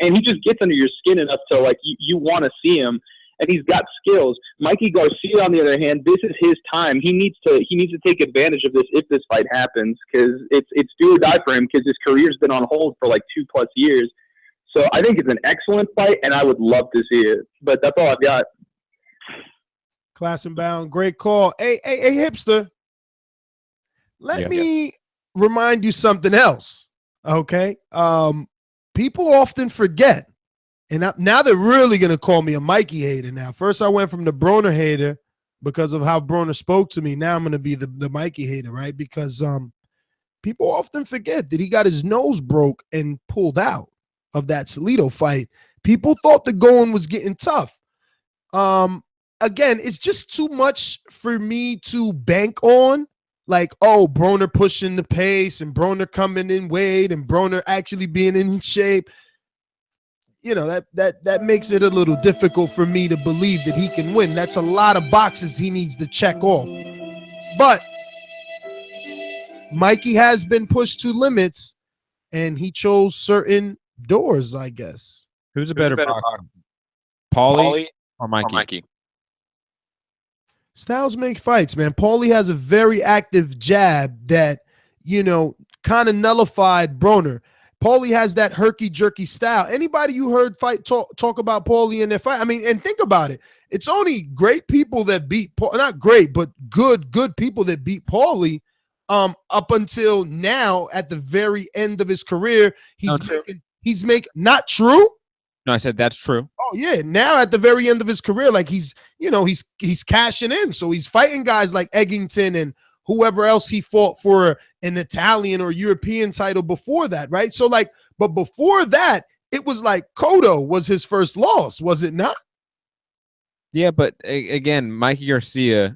Speaker 19: he just gets under your skin enough to like you want to see him, and he's got skills. Mikey Garcia, on the other hand, this is his time. He needs to take advantage of this if this fight happens, because it's do or die for him, because his career's been on hold for like 2+ years. So I think it's an excellent fight, and I would love to see it. But that's all I've got.
Speaker 6: Class and Bound, great call. Hey, Hipster. Let me remind you something else, okay? People often forget, and now they're really going to call me a Mikey hater now. First, I went from the Broner hater because of how Broner spoke to me. Now I'm going to be the Mikey hater, right? Because people often forget that he got his nose broke and pulled out of that Salido fight. People thought the going was getting tough. Again, it's just too much for me to bank on like, oh, Broner pushing the pace and Broner coming in weight and Broner actually being in shape. You know, that makes it a little difficult for me to believe that he can win. That's a lot of boxes he needs to check off. But Mikey has been pushed to limits, and he chose certain doors, I guess.
Speaker 8: Who's a better boxer? Paulie or Mikey?
Speaker 6: Styles make fights, man. Paulie has a very active jab that, you know, kind of nullified Broner. Paulie has that herky-jerky style. Anybody you heard talk about Paulie in their fight? I mean, and think about it. It's only great people that beat not great, but good people that beat Paulie up until now at the very end of his career. He's making not true.
Speaker 8: No, I said that's true.
Speaker 6: Oh yeah, now at the very end of his career, like he's cashing in. So he's fighting guys like Eggington and whoever else he fought for an Italian or European title before that, right? So like, but before that, it was like Cotto was his first loss, was it not?
Speaker 8: Yeah, but again, Mikey Garcia,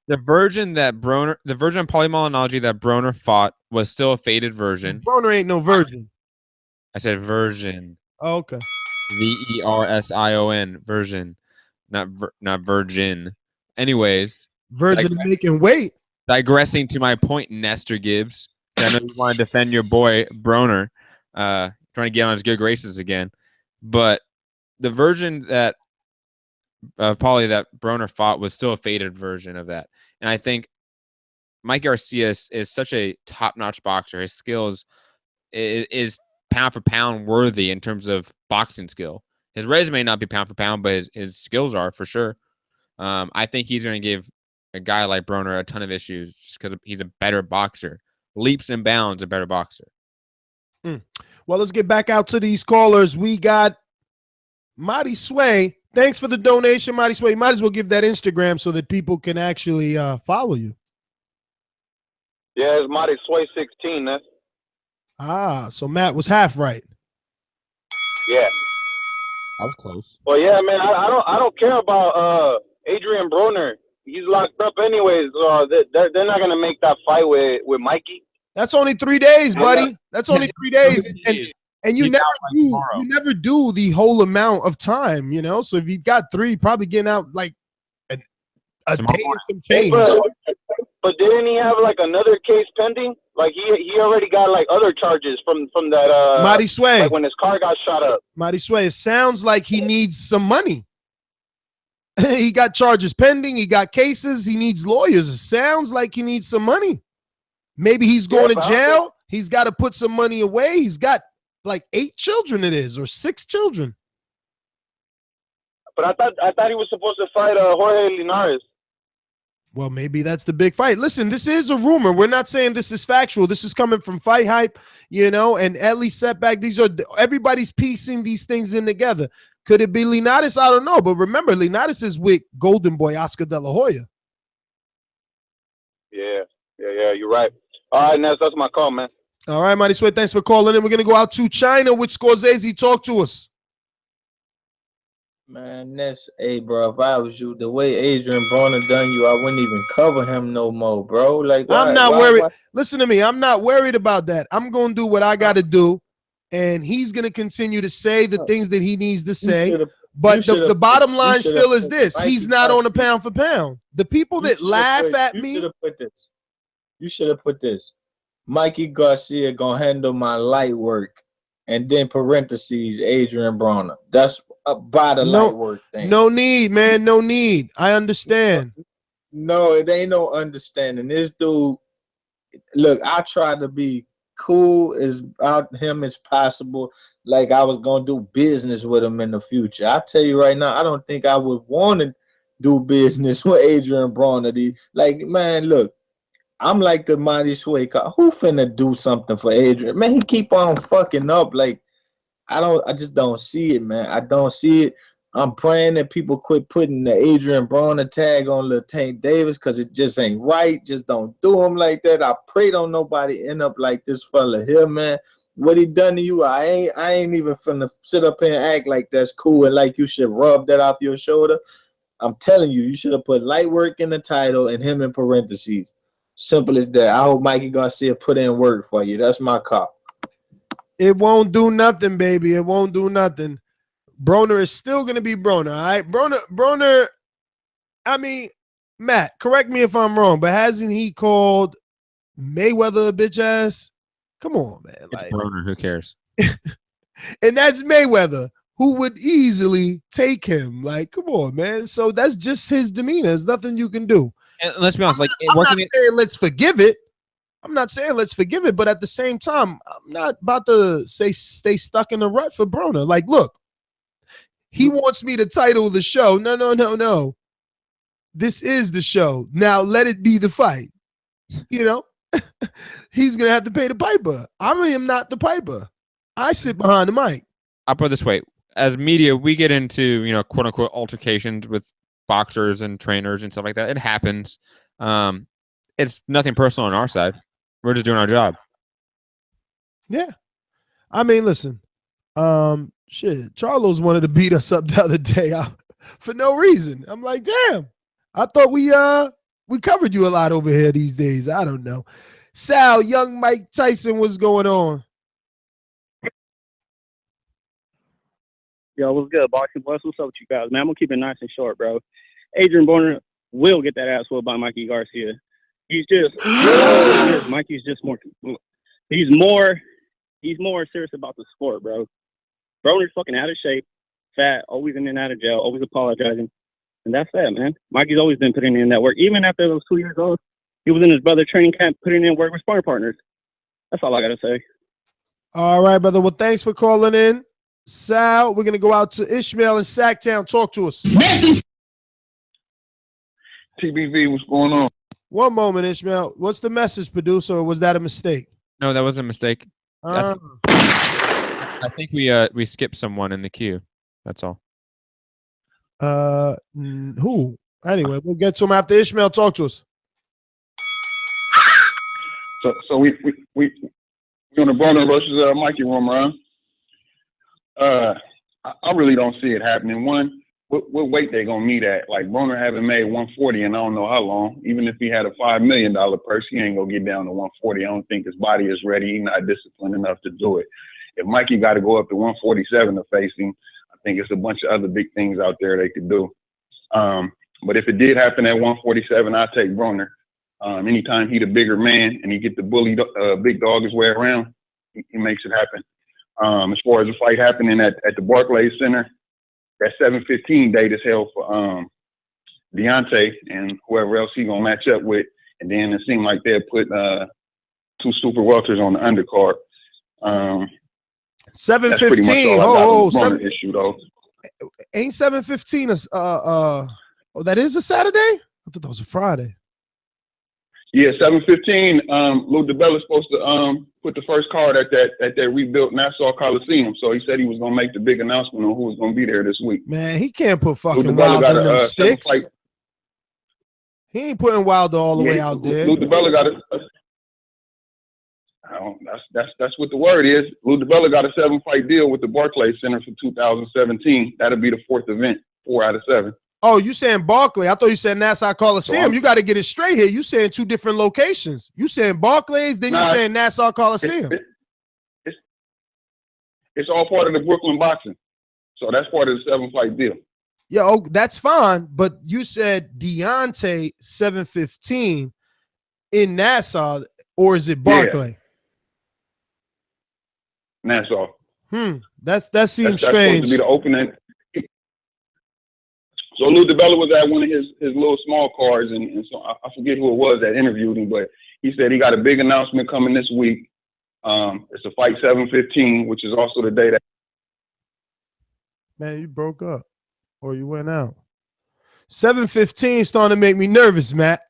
Speaker 8: the version of Paulie Malignaggi that Broner fought was still a faded version.
Speaker 6: Broner ain't no virgin.
Speaker 8: I said version.
Speaker 6: Oh, okay.
Speaker 8: Version, version, not virgin. Anyways.
Speaker 6: Virgin making weight.
Speaker 8: Digressing to my point, Nestor Gibbs. I know you want to defend your boy Broner, trying to get on his good graces again. But the version that of Paulie that Broner fought was still a faded version of that. And I think Mike Garcia is such a top-notch boxer. His skills is pound for pound worthy in terms of boxing skill. His resume may not be pound for pound, but his skills are for sure. I think he's going to give a guy like Broner a ton of issues just because he's a better boxer. Leaps and bounds a better boxer.
Speaker 6: Well, let's get back out to these callers. We got Marty Sway. Thanks for the donation, Marty Sway. You might as well give that Instagram so that people can actually follow you.
Speaker 18: Yeah, it's Marty Sway 16.
Speaker 6: So Matt was half right.
Speaker 18: Yeah,
Speaker 8: I was close.
Speaker 18: Well, yeah, man. I don't care about Adrien Broner. He's locked up anyways. They're not gonna make that fight with Mikey.
Speaker 6: That's only 3 days, buddy. That's only 3 days, and you never do the whole amount of time, you know. So if you got 3, probably getting out like a day or some change.
Speaker 18: But didn't he have like another case pending? Like he already got like other charges from that
Speaker 6: Marty Sway,
Speaker 18: like when his car got shot up.
Speaker 6: Marty Sway, it sounds like he needs some money. He got charges pending. He got cases. He needs lawyers. It sounds like he needs some money. Maybe he's going to jail. He's got to put some money away. He's got like 8 children, it is, or 6 children.
Speaker 18: But I thought he was supposed to fight Jorge Linares.
Speaker 6: Well, maybe that's the big fight. Listen, this is a rumor. We're not saying this is factual. This is coming from Fight Hype, you know, and Ellie Setback. Everybody's piecing these things in together. Could it be Linares? I don't know. But remember, Linares is with Golden Boy Oscar De La Hoya.
Speaker 18: Yeah, you're right. All right, Ness, that's my call, man.
Speaker 6: All right, Mighty Sweat, thanks for calling in. We're going to go out to China with Scorsese. Talk to us.
Speaker 20: Man, hey, bro, if I was you, the way Adrien Broner done you, I wouldn't even cover him no more, bro. Like,
Speaker 6: I'm not worried. Listen to me. I'm not worried about that. I'm going to do what I got to do, and he's going to continue to say the things that he needs to say. But the bottom line still is this. He's not on a pound for pound. The people that laugh at me.
Speaker 20: You should have put this. Mikey Garcia going to handle my light work, and then parentheses, Adrien Broner. That's about the light work thing.
Speaker 6: No need, man. No need. I understand.
Speaker 20: No, it ain't no understanding. This dude, look, I try to be cool as about him as possible. Like I was going to do business with him in the future. I tell you right now, I don't think I would want to do business with Adrien Broner. Like, man, look, I'm like the Mighty Sway. Who finna do something for Adrien? Man, he keep on fucking up. Like, I just don't see it, man. I don't see it. I'm praying that people quit putting the Adrien Broner tag on Lil Tank Davis because it just ain't right. Just don't do him like that. I pray don't nobody end up like this fella here, man. What he done to you, I ain't even finna sit up here and act like that's cool and like you should rub that off your shoulder. I'm telling you, you should have put light work in the title and him in parentheses. Simple as that. I hope Mikey Garcia put in work for you. That's my call.
Speaker 6: It won't do nothing, baby. It won't do nothing. Broner is still gonna be Broner. All right, Broner. I mean, Matt, correct me if I'm wrong, but hasn't he called Mayweather a bitch ass? Come on, man.
Speaker 8: It's Broner. Who cares?
Speaker 6: And that's Mayweather, who would easily take him. Like, come on, man. So that's just his demeanor. There's nothing you can do.
Speaker 8: And let's be honest. Like,
Speaker 6: I'm not saying let's forgive it. I'm not saying let's forgive it, but at the same time, I'm not about to say stay stuck in the rut for Broner. Like, look, he wants me to title the show. No. This is the show. Now let it be the fight. You know, he's gonna have to pay the piper. I am not the piper. I sit behind the mic.
Speaker 8: I'll put it this way: as media, we get into quote unquote altercations with boxers and trainers and stuff like that. It happens. It's nothing personal on our side. We're just doing our job.
Speaker 6: Yeah, I mean, listen, shit. Charlos wanted to beat us up the other day for no reason. I'm like, damn. I thought we covered you a lot over here these days. I don't know. Sal, young Mike Tyson, what's going on?
Speaker 21: Yo, what's good, Boxing Voice? What's up with you guys, man? I'm gonna keep it nice and short, bro. Adrien Broner will get that ass whooped by Mikey Garcia. He's just Mikey's just more. He's more serious about the sport, bro. Broner's fucking out of shape, fat, always in and out of jail, always apologizing, and that's that, man. Mikey's always been putting in that work. Even after those 2 years old, he was in his brother's training camp, putting in work with sparring partners. That's all I gotta say.
Speaker 6: All right, brother. Well, thanks for calling in, Sal. We're gonna go out to Ishmael in Sacktown. Talk to us.
Speaker 22: TBV, what's going on?
Speaker 6: One moment, Ishmael. What's the message, producer? Or was that a mistake?
Speaker 8: No, that was a mistake. I think we skipped someone in the queue. That's all.
Speaker 6: Who? Anyway, we'll get to him after Ishmael. Talk to us.
Speaker 22: So we on the Broner versus Mikey room, right? I really don't see it happening. One, what weight they gonna meet at? Like Broner haven't made 140 and I don't know how long. Even if he had a $5 million purse, he ain't gonna get down to 140. I don't think his body is ready. He's not disciplined enough to do it. If Mikey got to go up to 147 to face him, I think it's a bunch of other big things out there they could do. But if it did happen at 147, I'd take Broner. Anytime he the bigger man and he get the bully big dog his way around, he makes it happen. As far as the fight happening at the Barclays Center, that 7:15 date is held for Deontay and whoever else he gonna match up with, and then it seemed like they'll put two super welters on the undercard.
Speaker 6: 7:15.
Speaker 22: Issue though.
Speaker 6: Ain't 7:15 that is a Saturday? I thought that was a Friday.
Speaker 22: Yeah, 7:15. Lou DiBella's supposed to put the first card at that rebuilt Nassau Coliseum. So he said he was gonna make the big announcement on who was gonna be there this week.
Speaker 6: Man, he can't put fucking Wilder in them sticks. He ain't putting Wilder all the way out there.
Speaker 22: Lou DiBella got that's what the word is. Lou DiBella got a 7-fight deal with the Barclays Center for 2017. That'll be the 4th event, 4 out of 7.
Speaker 6: Oh, you saying Barclay? I thought you said Nassau Coliseum. You got to get it straight here. You saying 2 different locations. You saying Barclays, then you saying Nassau Coliseum.
Speaker 22: It's all part of the Brooklyn boxing. So that's part of the 7-fight deal.
Speaker 6: Yeah, oh, that's fine. But you said Deontay 7:15 in Nassau, or is it Barclay?
Speaker 22: Yeah. Nassau.
Speaker 6: That seems strange.
Speaker 22: Supposed to be the opening. So Lou DiBella was at one of his little small cards, and so I forget who it was that interviewed him, but he said he got a big announcement coming this week. It's a fight 7:15, which is also the day that.
Speaker 6: Man, you broke up, or you went out. 7:15 starting to make me nervous, Matt.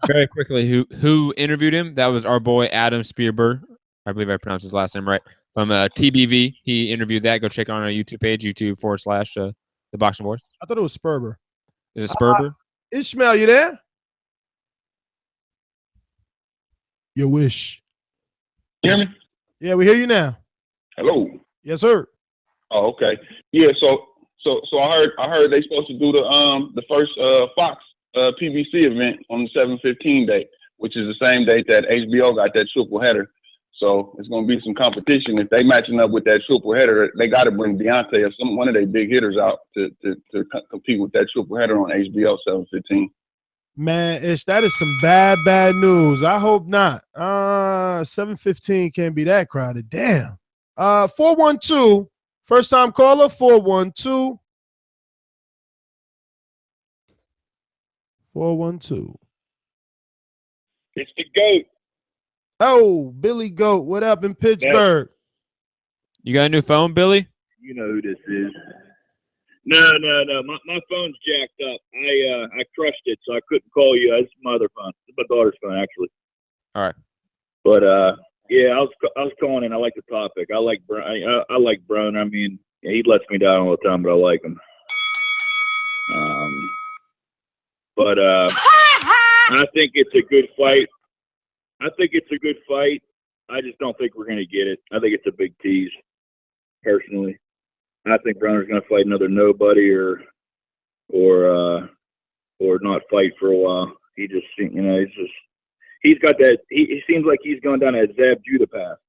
Speaker 8: Very quickly, who interviewed him? That was our boy Adam Spearberg. I believe I pronounced his last name right. From TBV, he interviewed that. Go check it on our YouTube page, YouTube.com/ The Boxing Voice.
Speaker 6: I thought it was Sperber.
Speaker 8: Is it Sperber?
Speaker 6: Ishmael, you there? You wish.
Speaker 22: Hear me?
Speaker 6: Yeah, we hear you now.
Speaker 22: Hello.
Speaker 6: Yes, sir.
Speaker 22: Oh, okay. Yeah. So I heard they supposed to do the first Fox PBC event on the 7:15 date. which is the same date that HBO got that triple header. So it's going to be some competition. If they matching up with that triple header, they got to bring Deontay or one of their big hitters out to compete with that triple header on HBO 7:15.
Speaker 6: Man, that is some bad news. I hope not. 7:15 can't be that crowded. Damn. 412, first time caller, 412. 412.
Speaker 1: It's the GOAT.
Speaker 6: Oh, Billy Goat, what up in Pittsburgh?
Speaker 8: You got a new phone, Billy?
Speaker 1: You know who this is. No. My phone's jacked up. I crushed it, so I couldn't call you. It's my other phone. It's my daughter's phone, actually.
Speaker 8: All right.
Speaker 1: But yeah, I was calling in. I like the topic. I like Broner. I mean, he lets me down all the time, but I like him. But I think it's a good fight. I just don't think we're going to get it. I think it's a big tease, personally. I think Broner's going to fight another nobody or not fight for a while. He just, he's got that. He seems like he's going down that Zab Judah path.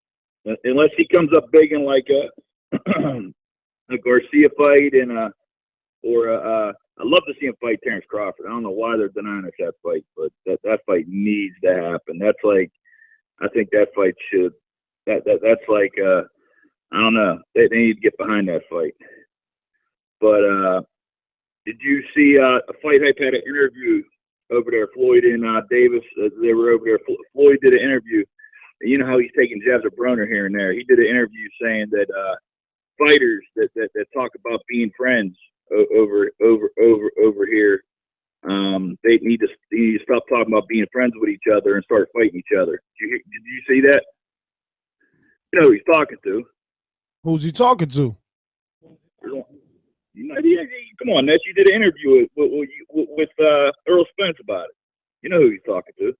Speaker 1: Unless he comes up big in like a Garcia fight I'd love to see him fight Terrence Crawford. I don't know why they're denying us that fight, but that fight needs to happen. That's like, I think that fight should. That's like I don't know. They need to get behind that fight. But did you see a Fight Hype had an interview over there? Floyd and Davis, they were over there. Floyd did an interview. You know how he's taking jabs at Broner here and there. He did an interview saying that fighters that talk about being friends over here, they need to stop talking about being friends with each other and start fighting each other. Did you see that? You know who he's talking to.
Speaker 6: Who's he talking to?
Speaker 1: You know, come on, Ness. You did an interview with Earl Spence about it. You know who he's talking to.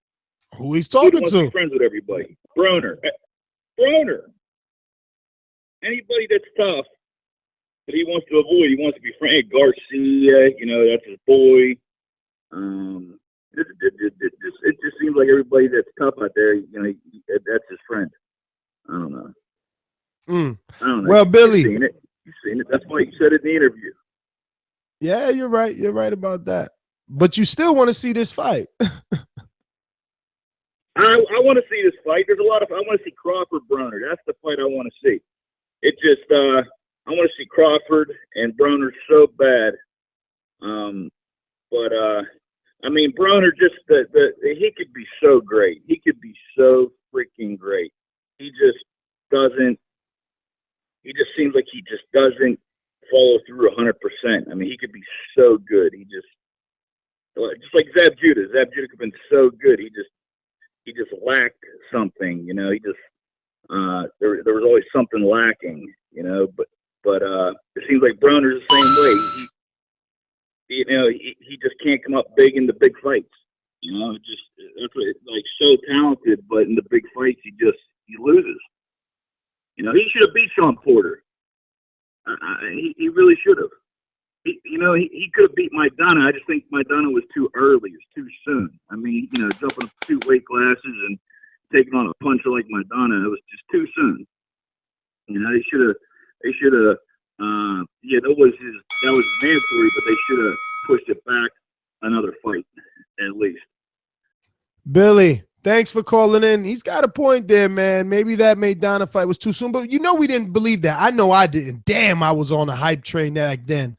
Speaker 6: Who he's talking
Speaker 1: wants
Speaker 6: to?
Speaker 1: To be friends with everybody. Broner. Anybody that's tough that he wants to avoid, he wants to be friends. Garcia, you know, that's his boy. It just seems like everybody that's tough out there, you know, that's his friend. I don't know. I don't know.
Speaker 6: Well, Billy.
Speaker 1: You've seen it. That's why you said it in the interview.
Speaker 6: Yeah, you're right. You're right about that. But you still want to see this fight.
Speaker 1: I want to see this fight. There's a lot of. I want to see Crawford Broner. That's the fight I want to see. It just. I want to see Crawford and Broner so bad. But I mean, Broner just he could be so great. He could be so freaking great. He just doesn't. He just seems like he just doesn't follow through 100%. I mean, he could be so good. He just like Zab Judah. Zab Judah could have been so good. He just lacked something, you know. He just there was always something lacking, you know. But it seems like Broner's the same way. He just can't come up big in the big fights. You know, like so talented, but in the big fights he loses. You know, he should have beat Sean Porter. He really should have. He could have beat Maidana. I just think Maidana was too early. It was too soon. I mean, you know, jumping up 2 weight classes and taking on a puncher like Maidana, it was just too soon. You know, they should have. Yeah, that was mandatory, but they should have pushed it back another fight at least.
Speaker 6: Billy, thanks for calling in. He's got a point there, man. Maybe that Maidana fight was too soon, but you know we didn't believe that. I know I didn't. Damn, I was on a hype train back then.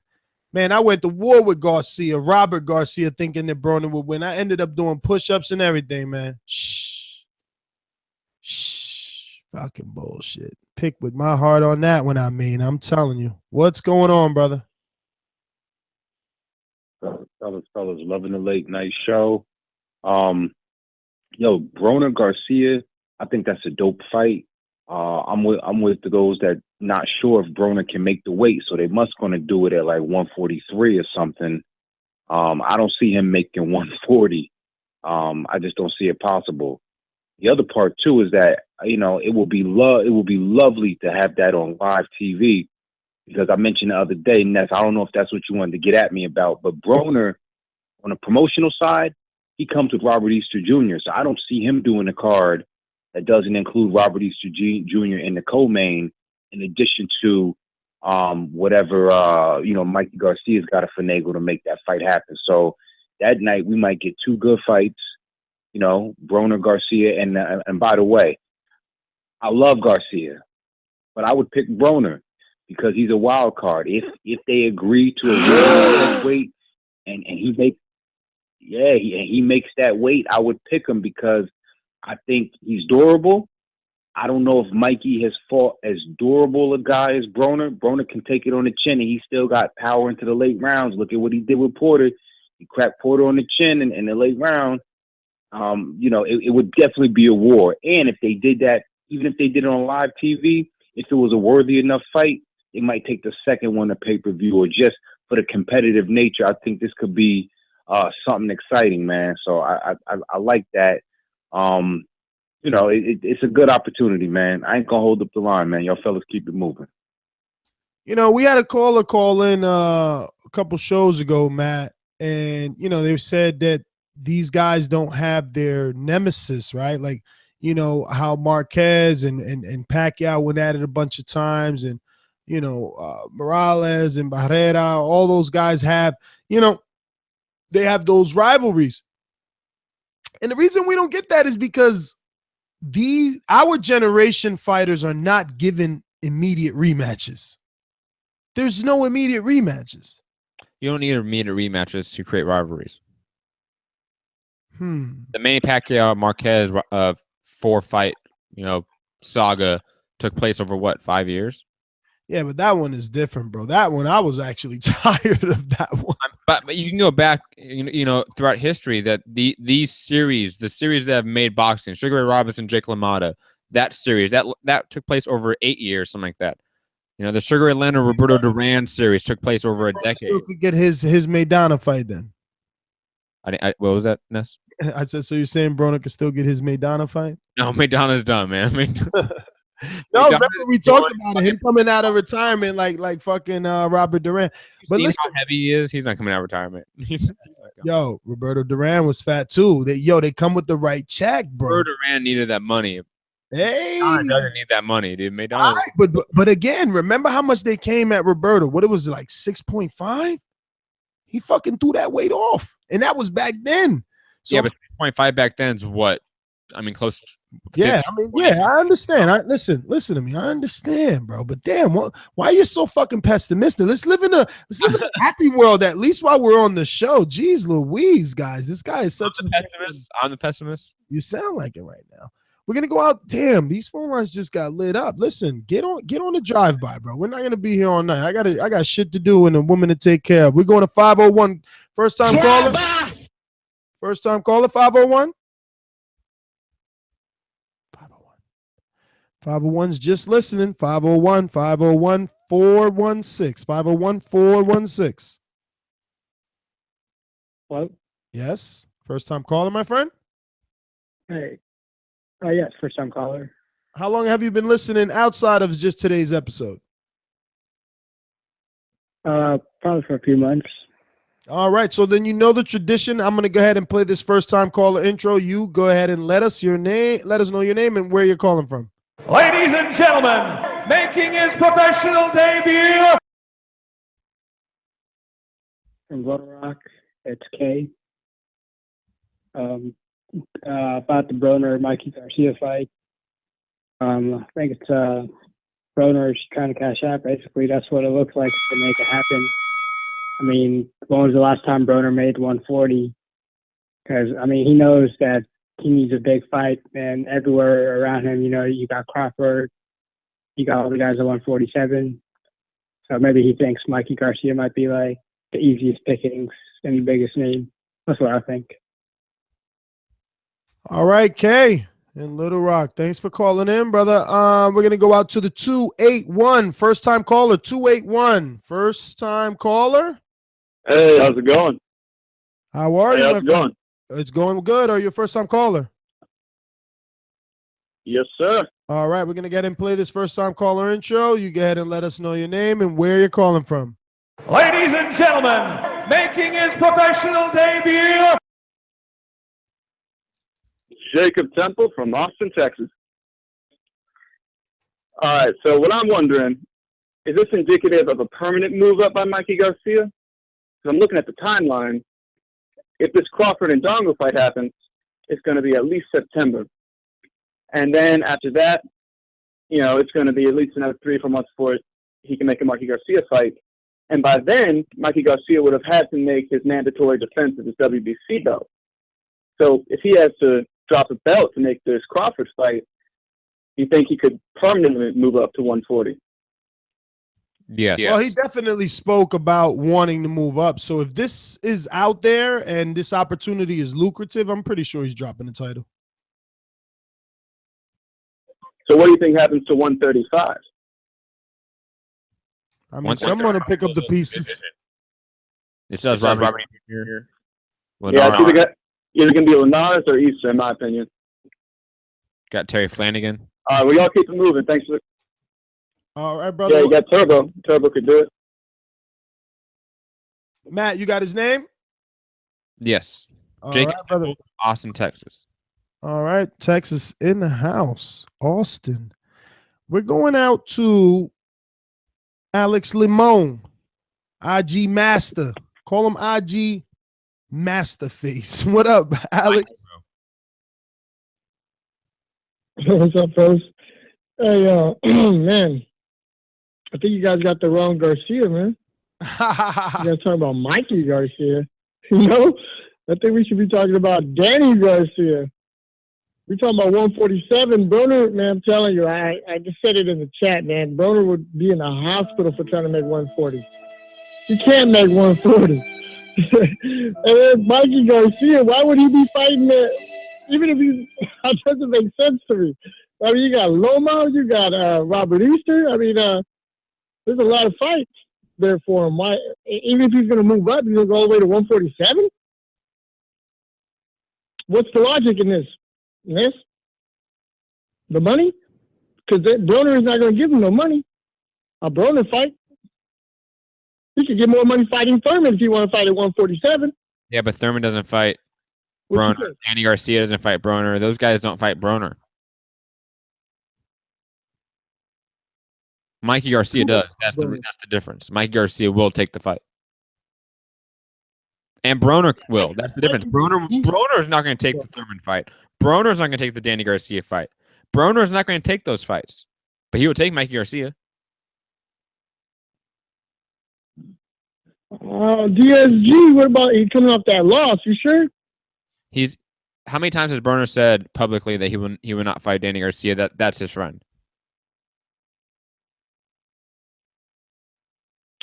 Speaker 6: Man, I went to war with Garcia, Robert Garcia, thinking that Broner would win. I ended up doing push-ups and everything, man. Shh. Fucking bullshit. Pick with my heart on that one, I'm telling you. What's going on, brother?
Speaker 10: Fellas, loving the late night show. Yo, Broner Garcia, I think that's a dope fight. I'm with those that not sure if Broner can make the weight, so they must gonna do it at like 143 or something. I don't see him making 140. I just don't see it possible. The other part too is that, you know, it will be lovely to have that on live TV, because I mentioned the other day, Ness, I don't know if that's what you wanted to get at me about, but Broner on a promotional side,
Speaker 2: he comes with Robert Easter Jr., so I don't see him doing a card that doesn't include Robert Easter Jr. in the co-main, in addition to whatever Mikey Garcia's got to finagle to make that fight happen. So that night we might get two good fights, Broner, Garcia, and by the way, I love Garcia, but I would pick Broner because he's a wild card. If they agree to a weight and he makes that weight, I would pick him because I think he's durable. I don't know if Mikey has fought as durable a guy as Broner. Broner can take it on the chin, and he still got power into the late rounds. Look at what he did with Porter. He cracked Porter on the chin in the late round. It would definitely be a war. And if they did that, even if they did it on live TV, if it was a worthy enough fight, they might take the second one to pay-per-view, or just for the competitive nature. I think this could be something exciting, man. So I like that. It's a good opportunity, man. I ain't gonna hold up the line, man. Y'all fellas keep it moving.
Speaker 6: We had a caller call in a couple shows ago, Matt, and they said that these guys don't have their nemesis, right? Like, how Marquez and Pacquiao went at it a bunch of times, and Morales and Barrera, all those guys have, they have those rivalries. And the reason we don't get that is because our generation fighters are not given immediate rematches. There's no immediate rematches.
Speaker 8: You don't need immediate rematches to create rivalries. The Manny Pacquiao Marquez 4-fight, saga took place over what, 5 years?
Speaker 6: Yeah, but that one is different, bro. That one, I was actually tired of that one.
Speaker 8: But you can go back, throughout history, that the series that have made boxing, Sugar Ray Robinson, Jake LaMotta, that series that took place over 8 years, something like that. The Sugar Ray Leonard Roberto Duran series took place over a decade.
Speaker 6: Still could get his Maidana fight then.
Speaker 8: What was that, Ness?
Speaker 6: I said, so you're saying Broner could still get his Maidana fight?
Speaker 8: No, Maidana's done, man.
Speaker 6: No, remember we talked about him coming out of retirement like fucking Robert Duran. But listen,
Speaker 8: how heavy he is. He's not coming out of retirement.
Speaker 6: Yo, Roberto Duran was fat too. They come with the right check, bro.
Speaker 8: Roberto Duran needed that money.
Speaker 6: Hey,
Speaker 8: Maidana doesn't need that money, dude. Maidana.
Speaker 6: Right, but again, remember how much they came at Roberto? What it was like 6.5? He fucking threw that weight off, and that was back then. So,
Speaker 8: yeah, but 6.5 back then is what? I mean, close.
Speaker 6: Yeah, I understand. Listen to me. I understand, bro. But damn, why are you so fucking pessimistic? Let's live in a happy world, at least while we're on the show. Jeez Louise, guys. This guy is such a
Speaker 8: pessimist. I'm the pessimist.
Speaker 6: You sound like it right now. We're gonna go out. Damn, these phone lines just got lit up. Listen, get on the drive-by, bro. We're not gonna be here all night. I got shit to do and a woman to take care of. We're going to 501. First time caller. 501. 501's just listening. 501 416 501 416.
Speaker 5: Hello?
Speaker 6: Yes. First time caller, my friend?
Speaker 5: Hey. Yes, first time caller.
Speaker 6: How long have you been listening outside of just today's episode?
Speaker 5: Probably for a few months.
Speaker 6: All right. So then you know the tradition. I'm going to go ahead and play this first time caller intro. You go ahead and let us know your name and where you're calling from.
Speaker 23: Ladies and gentlemen, making his professional debut.
Speaker 5: From Little Rock, it's Kay. About the Broner Mikey Garcia fight. I think it's Broner's trying to cash out. Basically, that's what it looks like to make it happen. I mean, when was the last time Broner made 140? Because, I mean, he knows that he needs a big fight, and everywhere around him, you got Crawford, you got all the guys at 147. So maybe he thinks Mikey Garcia might be like the easiest pickings and the biggest name. That's what I think.
Speaker 6: All right, Kay in Little Rock. Thanks for calling in, brother. We're going to go out to the 281. First time caller, 281. First time caller.
Speaker 18: Hey, how's it going?
Speaker 6: How are you?
Speaker 18: How's it going?
Speaker 6: It's going good. Are you a first time caller?
Speaker 18: Yes, sir.
Speaker 6: All right, we're going to get and play this first time caller intro. You go ahead and let us know your name and where you're calling from.
Speaker 23: Ladies and gentlemen, making his professional debut.
Speaker 3: Jacob Temple from Austin, Texas. All right, so what I'm wondering, is this indicative of a permanent move up by Mikey Garcia? Because I'm looking at the timeline. If this Crawford and Dongo fight happens, it's going to be at least September. And then after that, you know, it's going to be at least another 3 or 4 months before he can make a Mikey Garcia fight. And by then, Mikey Garcia would have had to make his mandatory defense of his WBC belt. So if he has to drop a belt to make this Crawford fight, you think he could permanently move up to 140?
Speaker 8: Yes.
Speaker 6: Well, he definitely spoke about wanting to move up. So if this is out there and this opportunity is lucrative, I'm pretty sure he's dropping the title.
Speaker 3: So what do you think happens to 135?
Speaker 6: I mean, someone to pick up the pieces.
Speaker 8: It says Robert here.
Speaker 3: Yeah, it's either going to be Lainez or Easter, in my opinion.
Speaker 8: Got Terry Flanagan.
Speaker 3: All right, we all keep it moving. Thanks for.
Speaker 6: All right, brother.
Speaker 3: Yeah, you got Turbo. Turbo could do it.
Speaker 6: Matt, you got his name?
Speaker 8: Yes.
Speaker 6: All
Speaker 8: Jacob,
Speaker 6: right, brother.
Speaker 8: Austin, Texas.
Speaker 6: All right, Texas in the house. Austin. We're going out to Alex Limon, IG Master. Call him IG Masterface. What up, Alex?
Speaker 7: What's up, folks? Hey, man, I think you guys got the wrong Garcia, man. You guys talking about Mikey Garcia. You know, I think we should be talking about Danny Garcia. We're talking about 147. Broner, man, I'm telling you, I just said it in the chat, man. Broner would be in the hospital for trying to make 140. He can't make 140. And then Mikey Garcia, why would he be fighting that? Even if he's, that doesn't make sense to me. I mean, you got Loma, you got Robert Easter. I mean, there's a lot of fights there for him. Why? Even if he's going to move up, he's going to go all the way to 147? What's the logic in this? The money? Because Broner is not going to give him no money. A Broner fight. He could get more money fighting Thurman if he want to fight at 147.
Speaker 8: Yeah, but Thurman doesn't fight Broner. Danny Garcia doesn't fight Broner. Those guys don't fight Broner. Mikey Garcia does. That's the difference. Mikey Garcia will take the fight. And Broner will. That's the difference. Broner is not going to take the Thurman fight. Broner is not going to take the Danny Garcia fight. Broner is not going to take those fights. But he will take Mikey Garcia.
Speaker 7: DSG, what about he coming off that loss? You sure?
Speaker 8: How many times has Broner said publicly that he would not fight Danny Garcia? That's his friend.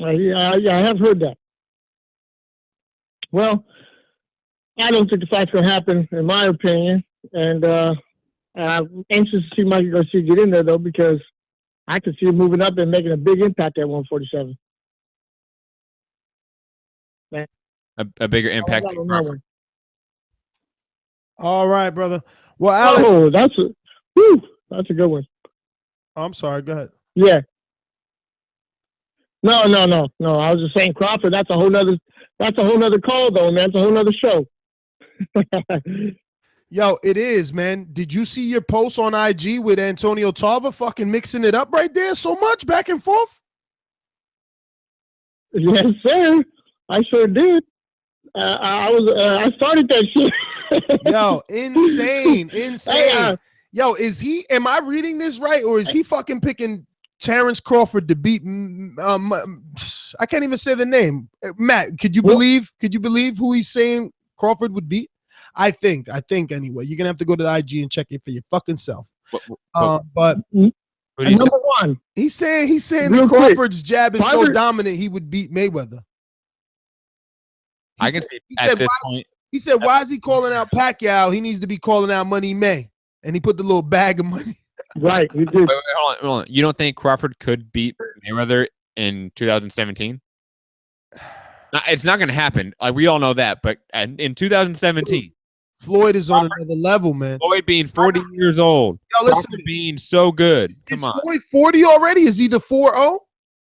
Speaker 7: Yeah, I have heard that. Well, I don't think the fight's going to happen, in my opinion. And I'm anxious to see Mikey Garcia get in there, though, because I can see him moving up and making a big impact at 147.
Speaker 8: A bigger impact.
Speaker 6: All right, brother. Well, Alex.
Speaker 7: That's a good one.
Speaker 6: I'm sorry. Go ahead.
Speaker 7: Yeah. No. I was just saying Crawford. That's a whole nother call, though, man. That's a whole nother show.
Speaker 6: Yo, it is, man. Did you see your post on IG with Antonio Tarver fucking mixing it up right there so much back and forth?
Speaker 7: Yes, sir. I sure did. I started that shit.
Speaker 6: Yo, insane. Yo, am I reading this right, or is he fucking picking Terrence Crawford to beat? I can't even say the name. Matt, could you believe who he's saying Crawford would beat? I think anyway. You're gonna have to go to the IG and check it for your fucking self. But
Speaker 7: number one,
Speaker 6: he's saying that Crawford's jab is so dominant he would beat Mayweather.
Speaker 8: I can see at this point.
Speaker 6: He said, "Why is he calling out Pacquiao? He needs to be calling out Money May." And he put the little bag of money.
Speaker 7: Right, he did.
Speaker 8: Wait, hold on. You don't think Crawford could beat Mayweather in 2017? It's not going to happen. Like, we all know that. But in 2017,
Speaker 6: Floyd is on another level, man.
Speaker 8: Floyd being 40 years old.
Speaker 6: Yo, listen,
Speaker 8: Crawford being so good. Come on.
Speaker 6: Is Floyd 40 already? Is he the 4-0?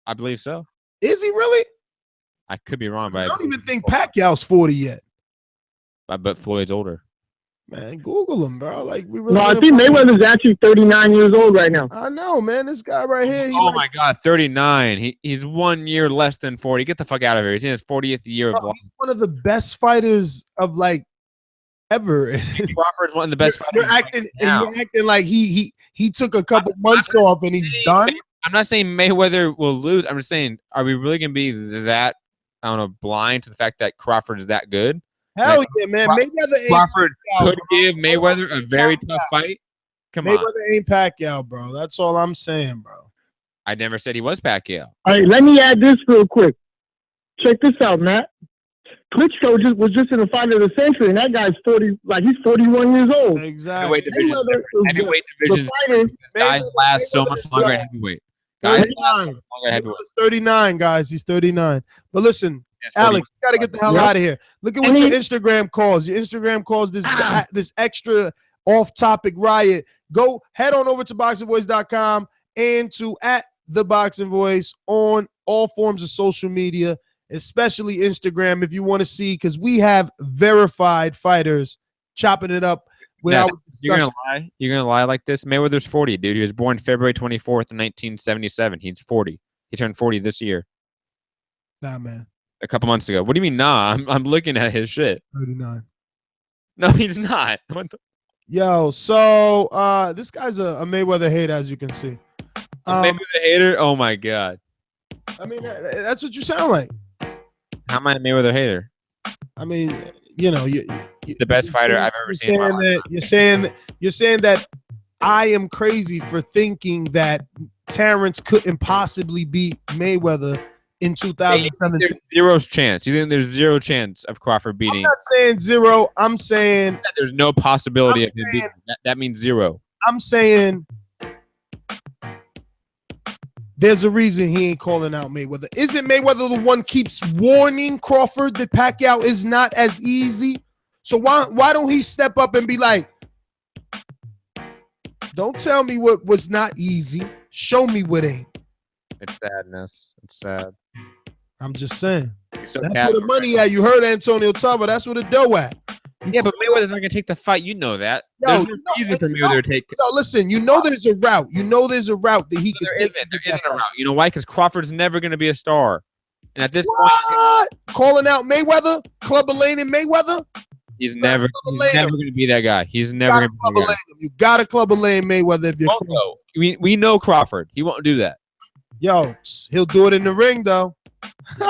Speaker 8: I believe so.
Speaker 6: Is he really?
Speaker 8: I could be wrong, but
Speaker 6: I don't even think Pacquiao's 40 yet.
Speaker 8: I bet Floyd's older.
Speaker 6: Man, Google him, bro. Like we really.
Speaker 7: No, I think Mayweather's actually 39 years old right now.
Speaker 6: I know, man. This guy right here.
Speaker 8: Oh my God, 39. He's 1 year less than 40. Get the fuck out of here. He's in his 40th year of life.
Speaker 6: He's one of the best fighters of like ever.
Speaker 8: Crawford's one of the best fighters.
Speaker 6: You're acting like he took a couple months off and he's done.
Speaker 8: I'm not saying Mayweather will lose. I'm just saying, are we really gonna be that, I don't know, blind to the fact that Crawford is that good?
Speaker 6: Hell yeah, man.
Speaker 8: Crawford could give Mayweather a very tough fight. Come on.
Speaker 6: Mayweather ain't Pacquiao, bro. That's all I'm saying, bro.
Speaker 8: I never said he was Pacquiao.
Speaker 7: All right, let me add this real quick. Check this out, Matt. Klitschko was just in the fight of the century, and that guy's 40, like he's 41 years old.
Speaker 6: Exactly.
Speaker 8: Heavyweight division. Guys last so much longer at heavyweight. Guys last so much longer at heavyweight.
Speaker 6: He's 39, guys. He's 39. But listen, Alex, you got to get the hell out of here. Look at what your Instagram calls. Your Instagram calls this extra off-topic riot. Go head on over to boxingvoice.com and to @ThaBoxingVoice on all forms of social media, especially Instagram, if you want to see, because we have verified fighters chopping it up without.
Speaker 8: You're gonna lie? You're gonna lie like this? Mayweather's 40, dude. He was born February 24th, 1977. He's 40. He turned 40 this year.
Speaker 6: Nah, man.
Speaker 8: A couple months ago. What do you mean, nah? I'm looking at his shit.
Speaker 6: 39.
Speaker 8: No, he's not. What the?
Speaker 6: Yo, so this guy's a Mayweather hater, as you can see.
Speaker 8: Mayweather hater? Oh my God.
Speaker 6: I mean, that's what you sound like.
Speaker 8: How am I a Mayweather hater?
Speaker 6: I mean, you know,
Speaker 8: the best fighter I've ever seen.
Speaker 6: You're saying that I am crazy for thinking that Terrence couldn't possibly beat Mayweather in 2017.
Speaker 8: There's zero chance. You think there's zero chance of Crawford beating?
Speaker 6: I'm not saying zero. I'm saying
Speaker 8: there's no possibility of him beating. That means zero.
Speaker 6: I'm saying there's a reason he ain't calling out Mayweather. Isn't Mayweather the one keeps warning Crawford that Pacquiao is not as easy? So why don't he step up and be like, don't tell me what was not easy. Show me what ain't.
Speaker 8: It's sadness. It's sad.
Speaker 6: I'm just saying.
Speaker 8: So
Speaker 6: that's where the money at. You heard Antonio Tava. That's where the dough at.
Speaker 8: Yeah, but Mayweather's not gonna take the fight. You know that. There's no reason for Mayweather to take.
Speaker 6: No, listen. You know there's a route. You know there's a route that he could take.
Speaker 8: There isn't a route. You know why? Because Crawford's never gonna be a star. And at this
Speaker 6: point, calling out Mayweather, Clubber Lane and Mayweather.
Speaker 8: He's never gonna be that guy. He's never gonna be that guy.
Speaker 6: You gotta Clubber Lane Mayweather if you're.
Speaker 8: We know Crawford. He won't do that.
Speaker 6: Yo, he'll do it in the ring though.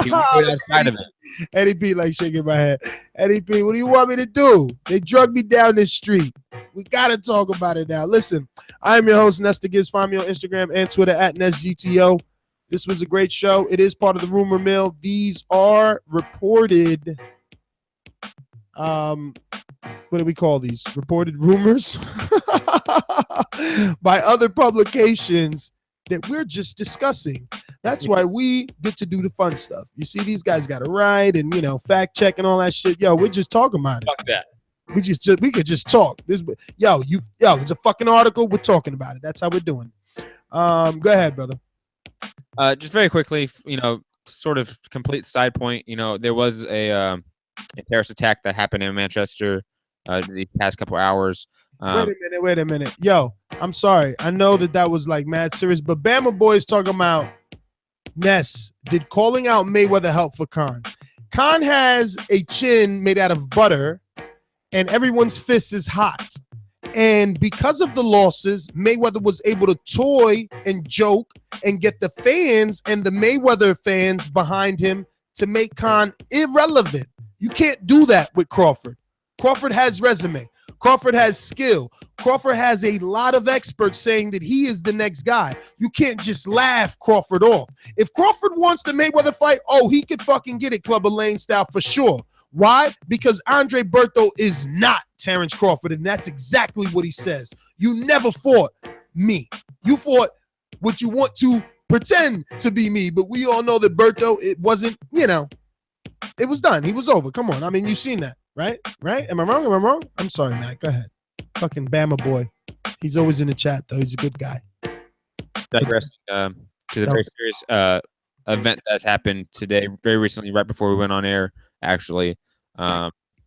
Speaker 8: He won't do it outside of it.
Speaker 6: Eddie P like shaking my head. Eddie P, what do you want me to do? They drug me down this street. We gotta talk about it now. Listen, I'm your host, Nestor Gibbs. Find me on Instagram and Twitter @NestGTO. This was a great show. It is part of the rumor mill. These are reported. What do we call these? Reported rumors by other publications that we're just discussing. That's why we get to do the fun stuff. You see, these guys got to write and, you know, fact check and all that shit. Yo, we're just talking about it.
Speaker 8: Fuck that.
Speaker 6: We could just talk. It's a fucking article. We're talking about it. That's how we're doing. Go ahead, brother.
Speaker 8: Just very quickly, you know, sort of complete side point. You know, there was a terrorist attack that happened in Manchester the past couple hours.
Speaker 6: Wait a minute. Yo, I'm sorry. I know that was like mad serious, but Bama Boy's talking about Ness. Did calling out Mayweather help for Khan? Khan has a chin made out of butter, and everyone's fist is hot. And because of the losses, Mayweather was able to toy and joke and get the fans and the Mayweather fans behind him to make Khan irrelevant. You can't do that with Crawford. Crawford has resume. Crawford has skill. Crawford has a lot of experts saying that he is the next guy. You can't just laugh Crawford off. If Crawford wants the Mayweather fight, he could fucking get it Clubber Lane style for sure. Why? Because Andre Berto is not Terrence Crawford, and that's exactly what he says. You never fought me. You fought what you want to pretend to be me, but we all know that Berto, it wasn't, you know, it was done. He was over. Come on. I mean, you've seen that, right? Right? Am I wrong? I'm sorry, Matt. Go ahead. Fucking Bama Boy. He's always in the chat, though. He's a good guy.
Speaker 8: Digressing to the very serious event that's happened today, very recently, right before we went on air, actually.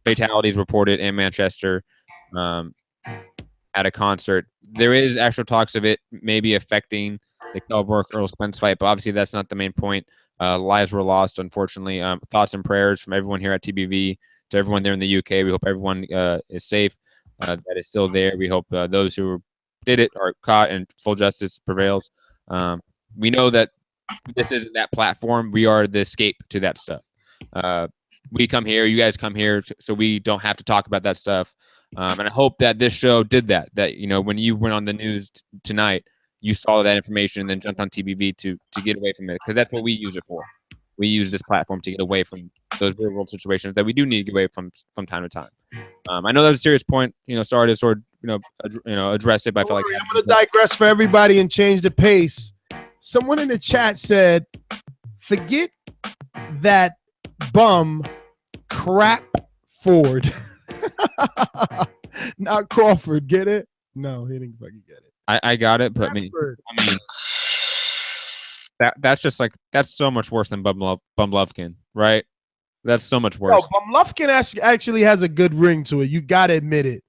Speaker 8: Fatalities reported in Manchester. at a concert. There is actual talks of it maybe affecting the Kell Brook Earl Spence fight, but obviously that's not the main point. Lives were lost, unfortunately. Thoughts and prayers from everyone here at TBV to everyone there in the UK. We hope everyone is safe, that is still there. We hope those who did it are caught and full justice prevails. We know that this isn't that platform. We are the escape to that stuff. We come here, you guys come here, so we don't have to talk about that stuff. And I hope that this show did that. That, you know, when you went on the news tonight, you saw that information and then jumped on TBV to get away from it, because that's what we use it for. We use this platform to get away from those real world situations that we do need to get away from time to time. I know that was a serious point. You know, sorry to sort of address it, but I feel like
Speaker 6: I'm going to digress for everybody and change the pace. Someone in the chat said, "Forget that bum, crap Ford." Not Crawford. Get it? No, he didn't fucking get it.
Speaker 8: I got it, but I mean that's just like, that's so much worse than Bum Lufkin, right? That's so much worse.
Speaker 6: No, Bum Lufkin actually has a good ring to it. You gotta admit it.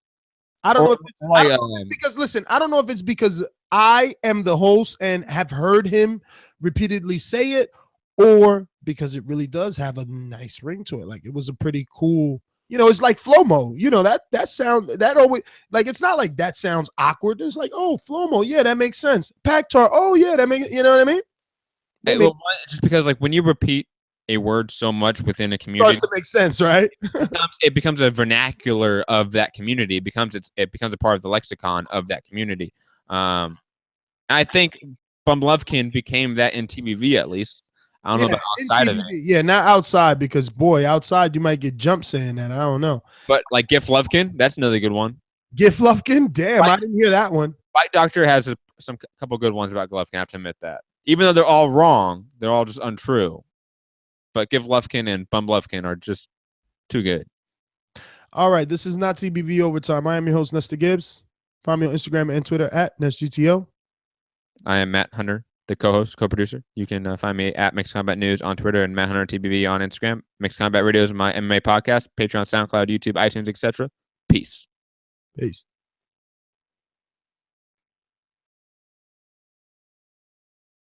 Speaker 6: I don't know if it's because, listen, I don't know if it's because I am the host and have heard him repeatedly say it, or because it really does have a nice ring to it. Like, it was a pretty cool, you know, it's like Flomo. You know, that sound, that always, like, it's not like that sounds awkward. It's like, oh, Flomo, yeah, that makes sense. Pactar, oh yeah, that makes, you know what I mean?
Speaker 8: Well, just because, like, when you repeat a word so much within a community,
Speaker 6: starts to make sense, right?
Speaker 8: it becomes a vernacular of that community. It becomes a part of the lexicon of that community. I think Bum Lufkin became that in TBV, at least. I don't know about outside of it.
Speaker 6: Yeah, not outside, because boy, outside you might get jumped saying that. I don't know.
Speaker 8: But like Giff Lufkin, that's another good one.
Speaker 6: Giff Lufkin, damn, I didn't hear that one.
Speaker 8: Fight Doctor has some couple good ones about Lufkin. I have to admit that. Even though they're all wrong, they're all just untrue. But Giff Lufkin and Bum Lufkin are just too good.
Speaker 6: All right, this is not TBV Overtime. I am your host, Nestor Gibbs. Find me on Instagram and Twitter at NestGTO.
Speaker 8: I am Matt Hunter, the co-host, co-producer. You can find me at Mixed Combat News on Twitter and Matt Hunter TBV on Instagram. Mixed Combat Radio is my MMA podcast. Patreon, SoundCloud, YouTube, iTunes, etc. Peace.
Speaker 6: Peace.